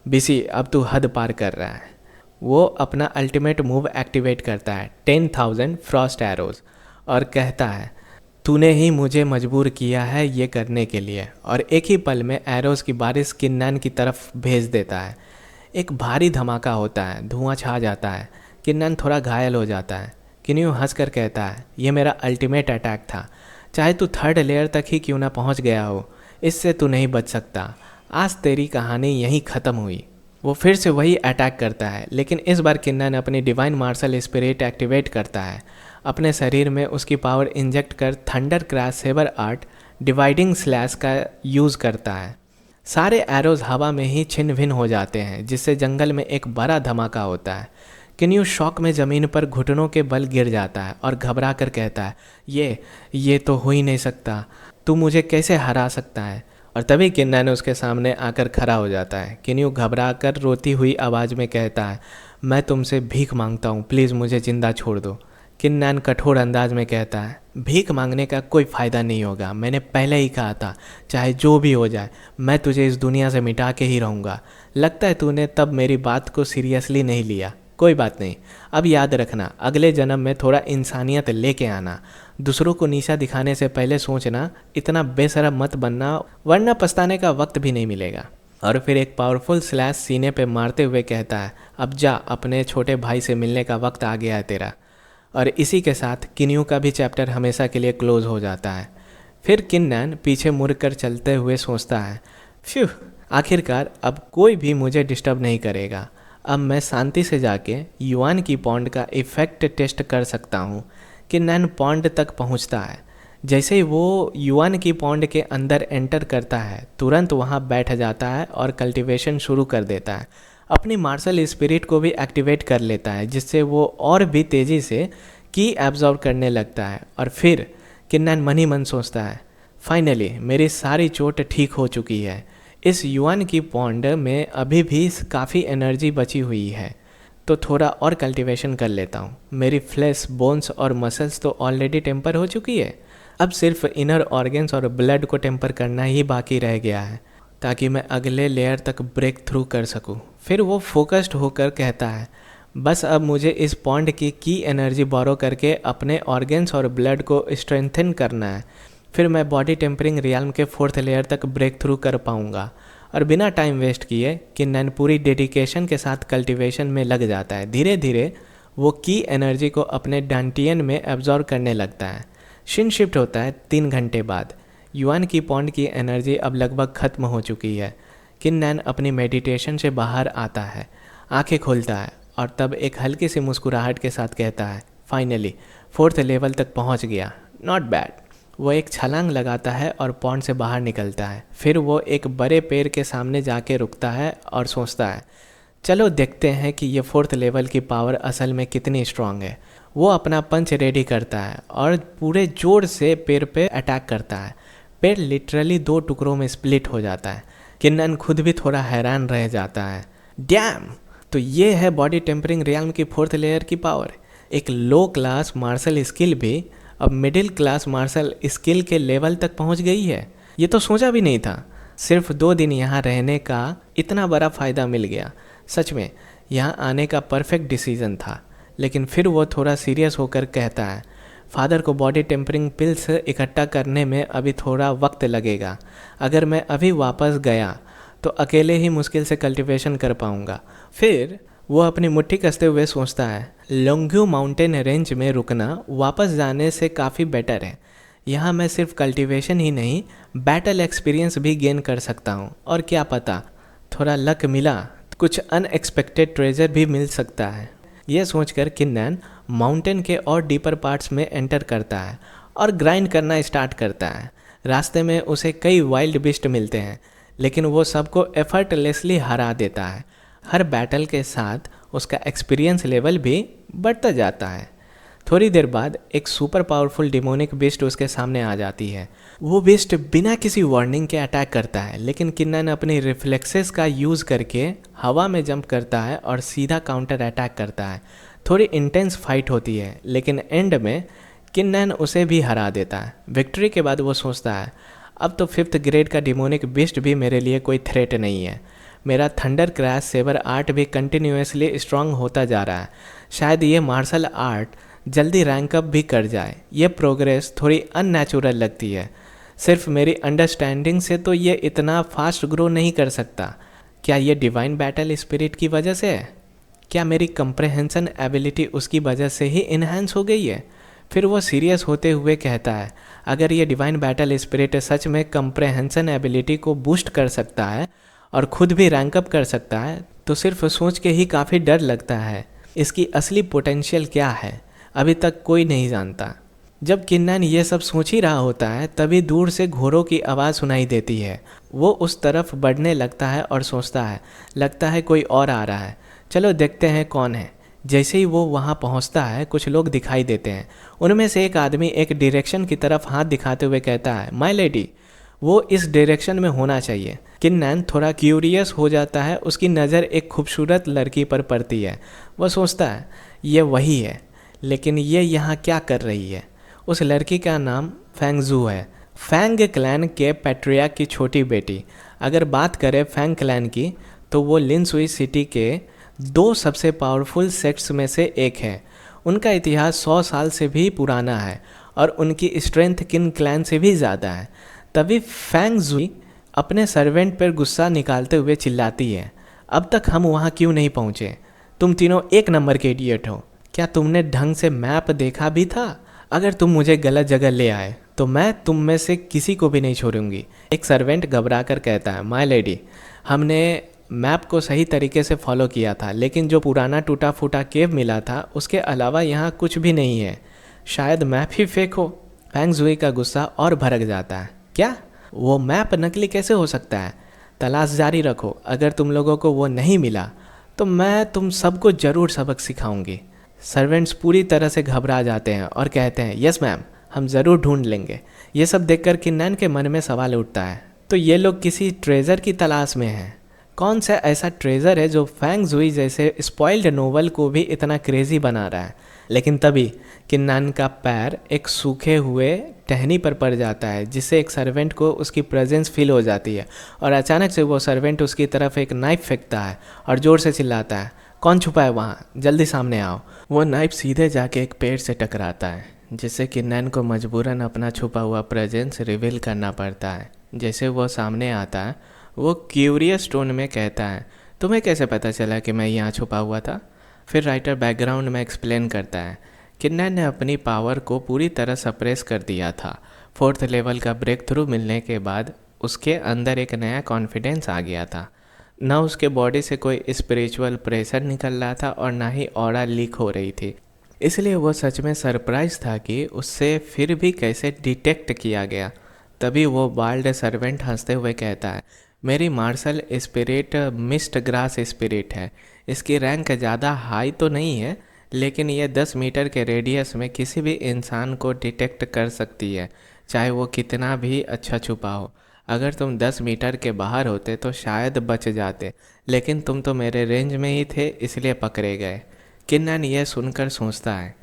बीसी अब तू हद पार कर रहा है। वो अपना अल्टीमेट मूव एक्टिवेट करता है, 10,000 फ्रॉस्ट एरोज, और कहता है, तूने ही मुझे मजबूर किया है ये करने के लिए। और एक ही पल में एरोज की बारिश किन्नन की तरफ भेज देता है। एक भारी धमाका होता है, धुआं छा जाता है। किन्नन थोड़ा घायल हो जाता है। किन्यू हंसकर कहता है, ये मेरा अल्टीमेट अटैक था, चाहे तू 3rd लेयर तक ही क्यों ना पहुंच गया हो, इससे तू नहीं बच सकता। आज तेरी कहानी यहीं ख़त्म हुई। वो फिर से वही अटैक करता है, लेकिन इस बार किन्नन अपनी डिवाइन मार्शल स्पिरिट एक्टिवेट करता है। अपने शरीर में उसकी पावर इंजेक्ट कर thunder crash saber art dividing slash का यूज़ करता है। सारे एरोज हवा में ही छिन्न भिन्न हो जाते हैं, जिससे जंगल में एक बड़ा धमाका होता है। किन्यू शॉक में ज़मीन पर घुटनों के बल गिर जाता है और घबरा कर कहता है, ये तो हो ही नहीं सकता, तू मुझे कैसे हरा सकता है। और तभी किन्नन उसके सामने आकर खड़ा हो जाता है। किन्यू घबरा कर रोती हुई आवाज़ में कहता है, मैं तुमसे भीख मांगता हूँ, प्लीज़ मुझे ज़िंदा छोड़ दो। किन्नन कठोर अंदाज में कहता है, भीख मांगने का कोई फ़ायदा नहीं होगा, मैंने पहले ही कहा था, चाहे जो भी हो जाए मैं तुझे इस दुनिया से मिटा के ही रहूँगा। लगता है तूने तब मेरी बात को सीरियसली नहीं लिया। कोई बात नहीं, अब याद रखना, अगले जन्म में थोड़ा इंसानियत लेके आना। दूसरों को नीचा दिखाने से पहले सोचना, इतना बेशरम मत बनना, वरना पछताने का वक्त भी नहीं मिलेगा। और फिर एक पावरफुल स्लैश सीने पे मारते हुए कहता है, अब जा, अपने छोटे भाई से मिलने का वक्त आ गया है तेरा। और इसी के साथ किन्यू का भी चैप्टर हमेशा के लिए क्लोज हो जाता है। फिर किन्नन पीछे मुड़कर चलते हुए सोचता है, फ्यू, आखिरकार अब कोई भी मुझे डिस्टर्ब नहीं करेगा। अब मैं शांति से जाके युआन की पॉन्ड का इफ़ेक्ट टेस्ट कर सकता हूँ। किन्नन पॉन्ड तक पहुँचता है। जैसे ही वो युआन की पॉन्ड के अंदर एंटर करता है, तुरंत वहाँ बैठ जाता है और कल्टीवेशन शुरू कर देता है। अपनी मार्शल स्पिरिट को भी एक्टिवेट कर लेता है, जिससे वो और भी तेज़ी से की एब्जॉर्ब करने लगता है। और फिर किन्नन मन ही मन सोचता है, फाइनली मेरी सारी चोट ठीक हो चुकी है। इस युआन की पॉन्ड में अभी भी काफ़ी एनर्जी बची हुई है, तो थोड़ा और कल्टीवेशन कर लेता हूँ। मेरी फ्लैश, बोन्स और मसल्स तो ऑलरेडी टेम्पर हो चुकी है, अब सिर्फ इनर ऑर्गन्स और ब्लड को टेम्पर करना ही बाकी रह गया है ताकि मैं अगले लेयर तक ब्रेक थ्रू कर सकूं। फिर वो फोकस्ड होकर कहता है, बस अब मुझे इस पॉन्ड की एनर्जी बोरो करके अपने ऑर्गन्स और ब्लड को स्ट्रेंथन करना है। फिर मैं बॉडी टेम्परिंग रियल्म के 4th लेयर तक ब्रेक थ्रू कर पाऊंगा। और बिना टाइम वेस्ट किए किन्नन पूरी डेडिकेशन के साथ कल्टीवेशन में लग जाता है। धीरे धीरे वो की एनर्जी को अपने डांटियन में एब्जॉर्ब करने लगता है। शिन शिफ्ट होता है 3 घंटे बाद। युआन की पॉन्ड की एनर्जी अब लगभग ख़त्म हो चुकी है। किन्नन अपनी मेडिटेशन से बाहर आता है, आंखें खोलता है और तब एक हल्की सी मुस्कुराहट के साथ कहता है, फाइनली 4th लेवल तक पहुंच गया, नॉट बैड। वो एक छलांग लगाता है और पॉन्ड से बाहर निकलता है। फिर वो एक बड़े पेड़ के सामने जाके रुकता है और सोचता है, चलो देखते हैं कि ये 4th लेवल की पावर असल में कितनी स्ट्रांग है। वो अपना पंच रेडी करता है और पूरे जोर से पेड़ पे अटैक करता है। पेड़ लिटरली 2 टुकड़ों में स्प्लिट हो जाता है। किन्नन खुद भी थोड़ा हैरान रह जाता है। डैम! तो ये है बॉडी टेम्परिंग रियल्म की 4th लेयर की पावर। एक लो क्लास मार्शल स्किल भी अब मिडिल क्लास मार्शल स्किल के लेवल तक पहुंच गई है। ये तो सोचा भी नहीं था। सिर्फ 2 दिन यहाँ रहने का इतना बड़ा फ़ायदा मिल गया। सच में यहाँ आने का परफेक्ट डिसीजन था। लेकिन फिर वो थोड़ा सीरियस होकर कहता है, फादर को बॉडी टेम्परिंग पिल्स इकट्ठा करने में अभी थोड़ा वक्त लगेगा। अगर मैं अभी वापस गया तो अकेले ही मुश्किल से कल्टीवेशन कर पाऊँगा। फिर वो अपनी मुट्ठी कसते हुए सोचता है, लोंग्यू माउंटेन रेंज में रुकना वापस जाने से काफ़ी बेटर है। यहाँ मैं सिर्फ कल्टीवेशन ही नहीं, बैटल एक्सपीरियंस भी गेन कर सकता हूँ। और क्या पता, थोड़ा लक मिला कुछ अनएक्सपेक्टेड ट्रेजर भी मिल सकता है। ये सोचकर किन्नन माउंटेन के और डीपर पार्ट्स में एंटर करता है और ग्राइंड करना स्टार्ट करता है। रास्ते में उसे कई वाइल्ड बीस्ट मिलते हैं, लेकिन वो सबको एफर्टलेसली हरा देता है। हर बैटल के साथ उसका एक्सपीरियंस लेवल भी बढ़ता जाता है। थोड़ी देर बाद एक सुपर पावरफुल डिमोनिक बीस्ट उसके सामने आ जाती है। वो बीस्ट बिना किसी वार्निंग के अटैक करता है, लेकिन किन्नन अपनी रिफ्लेक्सेस का यूज़ करके हवा में जंप करता है और सीधा काउंटर अटैक करता है। थोड़ी इंटेंस फाइट होती है, लेकिन एंड में किन्नन उसे भी हरा देता है। विक्ट्री के बाद वो सोचता है, अब तो 5th ग्रेड का डिमोनिक बीस्ट भी मेरे लिए कोई थ्रेट नहीं है। मेरा थंडर क्रैश सेवर आर्ट भी कंटिन्यूसली स्ट्रांग होता जा रहा है। शायद ये मार्शल आर्ट जल्दी रैंक अप भी कर जाए। ये प्रोग्रेस थोड़ी अननेचुरल लगती है। सिर्फ मेरी अंडरस्टैंडिंग से तो ये इतना फास्ट ग्रो नहीं कर सकता। क्या ये डिवाइन बैटल स्पिरिट की वजह से है? क्या मेरी कंप्रहेंसन एबिलिटी उसकी वजह से ही इन्हांस हो गई है? फिर वो सीरियस होते हुए कहता है, अगर ये डिवाइन बैटल स्पिरिट सच में कंप्रहेंसन एबिलिटी को बूस्ट कर सकता है और खुद भी रैंक अप कर सकता है, तो सिर्फ सोच के ही काफ़ी डर लगता है। इसकी असली पोटेंशियल क्या है, अभी तक कोई नहीं जानता। जब किन्नन ये सब सोच ही रहा होता है, तभी दूर से घोड़ों की आवाज़ सुनाई देती है। वो उस तरफ बढ़ने लगता है और सोचता है, लगता है कोई और आ रहा है, चलो देखते हैं कौन है। जैसे ही वो वहाँ पहुँचता है, कुछ लोग दिखाई देते हैं। उनमें से एक आदमी एक डायरेक्शन की तरफ हाथ दिखाते हुए कहता है, माय लेडी, वो इस डायरेक्शन में होना चाहिए। किन्नन थोड़ा क्यूरियस हो जाता है। उसकी नज़र एक खूबसूरत लड़की पर पड़ती है। वह सोचता है, ये वही है, लेकिन ये यहाँ क्या कर रही है? उस लड़की का नाम फैंगजू है, फैंग क्लैन के पैट्रियार्क की छोटी बेटी। अगर बात करें फैंग क्लैन की, तो वो लिनसुई सिटी के 2 सबसे पावरफुल सेक्ट्स में से एक है। उनका इतिहास 100 साल से भी पुराना है और उनकी स्ट्रेंथ किन क्लैन से भी ज़्यादा है। तभी फैंगजू अपने सर्वेंट पर गुस्सा निकालते हुए चिल्लाती है, अब तक हम वहाँ क्यों नहीं पहुँचे? तुम तीनों एक नंबर के इडियट हो। क्या तुमने ढंग से मैप देखा भी था? अगर तुम मुझे गलत जगह ले आए तो मैं तुम में से किसी को भी नहीं छोड़ूंगी। एक सर्वेंट घबरा कर कहता है, माय लेडी, हमने मैप को सही तरीके से फॉलो किया था, लेकिन जो पुराना टूटा फूटा केव मिला था उसके अलावा यहाँ कुछ भी नहीं है। शायद मैप ही फेक हो। फैंगजुई का गुस्सा और भड़क जाता है, क्या वो मैप नकली कैसे हो सकता है? तलाश जारी रखो। अगर तुम लोगों को वो नहीं मिला तो मैं तुम सबको ज़रूर सबक सिखाऊंगी। सर्वेंट्स पूरी तरह से घबरा जाते हैं और कहते हैं, यस मैम, हम ज़रूर ढूंढ लेंगे। ये सब देखकर किन्नन के मन में सवाल उठता है, तो ये लोग किसी ट्रेजर की तलाश में हैं? कौन सा ऐसा ट्रेजर है जो फैंग जुई जैसे स्पॉइल्ड नोवेल को भी इतना क्रेजी बना रहा है। लेकिन तभी किन्नान का पैर एक सूखे हुए टहनी पर पड़ जाता है, जिससे एक सर्वेंट को उसकी प्रेजेंस फील हो जाती है और अचानक से वो सर्वेंट उसकी तरफ एक नाइफ फेंकता है और ज़ोर से चिल्लाता है, कौन छुपा है वहाँ, जल्दी सामने आओ। वो नाइफ सीधे जाके एक पेड़ से टकराता है, जिससे किन्नान को मजबूरन अपना छुपा हुआ प्रेजेंस रिवील करना पड़ता है। जैसे वो सामने आता है, वो क्यूरियस टोन में कहता है, तुम्हें कैसे पता चला कि मैं यहाँ छुपा हुआ था? फिर राइटर बैकग्राउंड में एक्सप्लेन करता है, किन्नान ने अपनी पावर को पूरी तरह सप्रेस कर दिया था। 4th लेवल का ब्रेक थ्रू मिलने के बाद उसके अंदर एक नया कॉन्फिडेंस आ गया था। ना उसके बॉडी से कोई स्पिरिचुअल प्रेशर निकल रहा था और ना ही ऑरा लीक हो रही थी। इसलिए वो सच में सरप्राइज था कि उससे फिर भी कैसे डिटेक्ट किया गया। तभी वो बाल्ड सर्वेंट हंसते हुए कहता है, मेरी martial spirit mist grass spirit है। इसकी रैंक ज़्यादा हाई तो नहीं है, लेकिन ये 10 मीटर के रेडियस में किसी भी इंसान को डिटेक्ट कर सकती है, चाहे वो कितना भी अच्छा छुपा हो। अगर तुम 10 मीटर के बाहर होते तो शायद बच जाते, लेकिन तुम तो मेरे रेंज में ही थे, इसलिए पकड़े गए। किन्नान यह सुनकर सोचता है,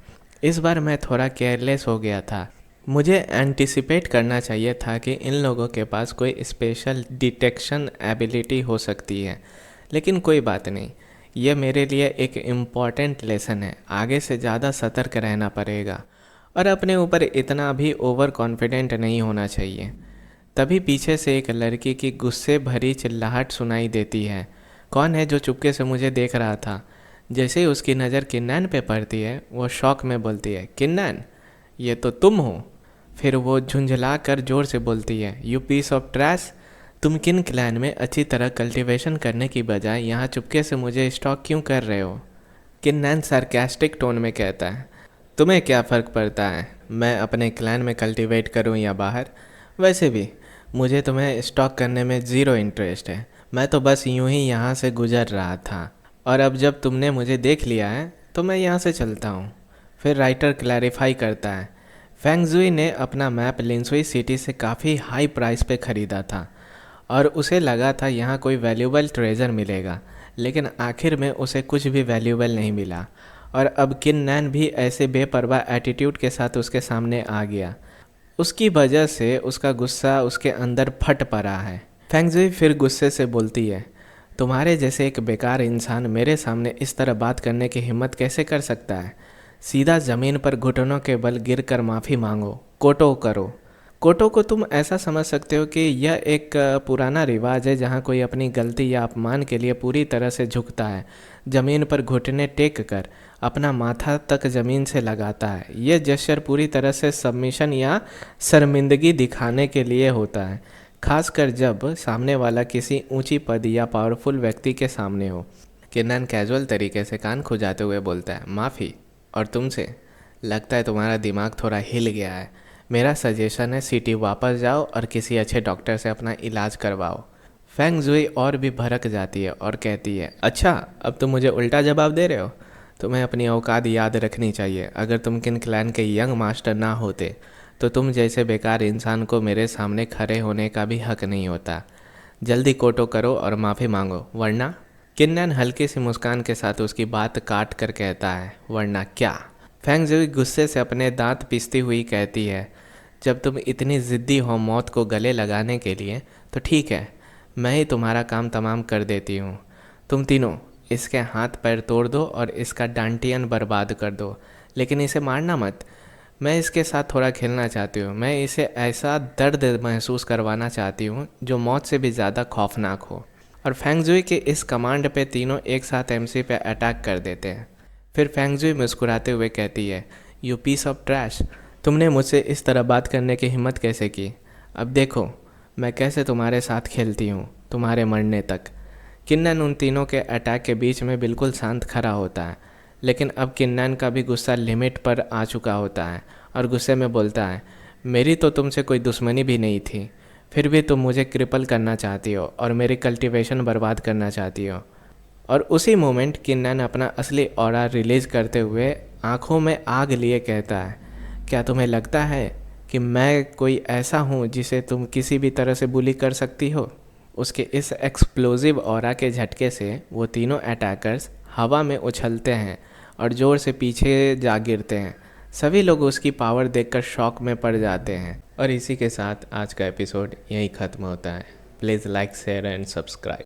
इस बार मैं थोड़ा केयरलेस हो गया था। मुझे एंटिसिपेट करना चाहिए था कि इन लोगों के पास कोई स्पेशल डिटेक्शन एबिलिटी हो सकती है, लेकिन कोई बात नहीं। यह मेरे लिए एक इम्पॉर्टेंट लेसन है। आगे से ज़्यादा सतर्क रहना पड़ेगा और अपने ऊपर इतना भी ओवर कॉन्फिडेंट नहीं होना चाहिए। तभी पीछे से एक लड़की की गुस्से भरी चिल्लाहट सुनाई देती है, कौन है जो चुपके से मुझे देख रहा था? जैसे ही उसकी नज़र किन्नान पे पड़ती है, वो शॉक में बोलती है, किन्नान, ये तो तुम हो। फिर वो झुंझला कर जोर से बोलती है, यू पीस ऑफ ट्रैश, तुम किन क्लैन में अच्छी तरह कल्टीवेशन करने की बजाय यहाँ चुपके से मुझे स्टॉक क्यों कर रहे हो? किन्नान सार्कास्टिक टोन में कहता है, तुम्हें क्या फ़र्क पड़ता है मैं अपने क्लैन में कल्टीवेट करूँ या बाहर? वैसे भी मुझे तुम्हें स्टॉक करने में ज़ीरो इंटरेस्ट है। मैं तो बस यूं ही यहाँ से गुजर रहा था और अब जब तुमने मुझे देख लिया है तो मैं यहाँ से चलता हूँ। फिर राइटर क्लैरिफाई करता है, फैंग जुई ने अपना मैप लिनसुई सिटी से काफ़ी हाई प्राइस पे ख़रीदा था और उसे लगा था यहाँ कोई वैल्यूबल ट्रेजर मिलेगा, लेकिन आखिर में उसे कुछ भी वैल्यूबल नहीं मिला और अब किन्नान भी ऐसे बेपरवाह एटीट्यूड के साथ उसके सामने आ गया। उसकी वजह से उसका गुस्सा उसके अंदर फट पड़ा है। फैंग जुई फिर गुस्से से बोलती है, तुम्हारे जैसे एक बेकार इंसान मेरे सामने इस तरह बात करने की हिम्मत कैसे कर सकता है? सीधा ज़मीन पर घुटनों के बल गिरकर माफ़ी मांगो, कोटो करो। कोटो को तुम ऐसा समझ सकते हो कि यह एक पुराना रिवाज है जहाँ कोई अपनी गलती या अपमान के लिए पूरी तरह से झुकता है, ज़मीन पर घुटने टेक कर अपना माथा तक ज़मीन से लगाता है। यह जेस्चर पूरी तरह से सबमिशन या शर्मिंदगी दिखाने के लिए होता है, खासकर जब सामने वाला किसी ऊंची पद या पावरफुल व्यक्ति के सामने हो। किन्नान कैजुअल तरीके से कान खुजाते हुए बोलता है, माफ़ी? और तुमसे? लगता है तुम्हारा दिमाग थोड़ा हिल गया है। मेरा सजेशन है सिटी वापस जाओ और किसी अच्छे डॉक्टर से अपना इलाज करवाओ। फैंग जुई और भी भड़क जाती है और कहती है, अच्छा अब तुम मुझे उल्टा जवाब दे रहे हो? तुम्हें अपनी औकात याद रखनी चाहिए। अगर तुम किन क्लैन के यंग मास्टर ना होते तो तुम जैसे बेकार इंसान को मेरे सामने खड़े होने का भी हक नहीं होता। जल्दी कोटो करो और माफ़ी मांगो, वरना। किन्नान हल्की सी मुस्कान के साथ उसकी बात काट कर कहता है, वरना क्या? फैंग जुई गुस्से से अपने दांत पीसती हुई कहती है, जब तुम इतनी ज़िद्दी हो मौत को गले लगाने के लिए तो ठीक है, मैं ही तुम्हारा काम तमाम कर देती हूँ। तुम तीनों इसके हाथ पैर तोड़ दो और इसका डांटियन बर्बाद कर दो, लेकिन इसे मारना मत। मैं इसके साथ थोड़ा खेलना चाहती हूँ। मैं इसे ऐसा दर्द महसूस करवाना चाहती हूँ जो मौत से भी ज़्यादा खौफनाक हो। और फैंग जुई के इस कमांड पे तीनों एक साथ एमसी पे अटैक कर देते हैं। फिर फैंग जुई मुस्कुराते हुए कहती है, यू पीस ऑफ ट्रैश, तुमने मुझसे इस तरह बात करने की हिम्मत कैसे की? अब देखो मैं कैसे तुम्हारे साथ खेलती हूँ, तुम्हारे मरने तक। किन्नान उन तीनों के अटैक के बीच में बिल्कुल शांत खड़ा होता है, लेकिन अब किन्नान का भी गुस्सा लिमिट पर आ चुका होता है और गुस्से में बोलता है, मेरी तो तुमसे कोई दुश्मनी भी नहीं थी, फिर भी तुम मुझे क्रिपल करना चाहती हो और मेरी कल्टीवेशन बर्बाद करना चाहती हो। और उसी मोमेंट किन्नान अपना असली ऑरा रिलीज करते हुए आंखों में आग लिए कहता है, क्या तुम्हें लगता है कि मैं कोई ऐसा हूँ जिसे तुम किसी भी तरह से बुली कर सकती हो? उसके इस एक्सप्लोसिव ऑरा के झटके से वो तीनों अटैकर्स हवा में उछलते हैं और ज़ोर से पीछे जा गिरते हैं। सभी लोग उसकी पावर देखकर शॉक में पड़ जाते हैं। और इसी के साथ आज का एपिसोड यहीं ख़त्म होता है। Please like share and subscribe.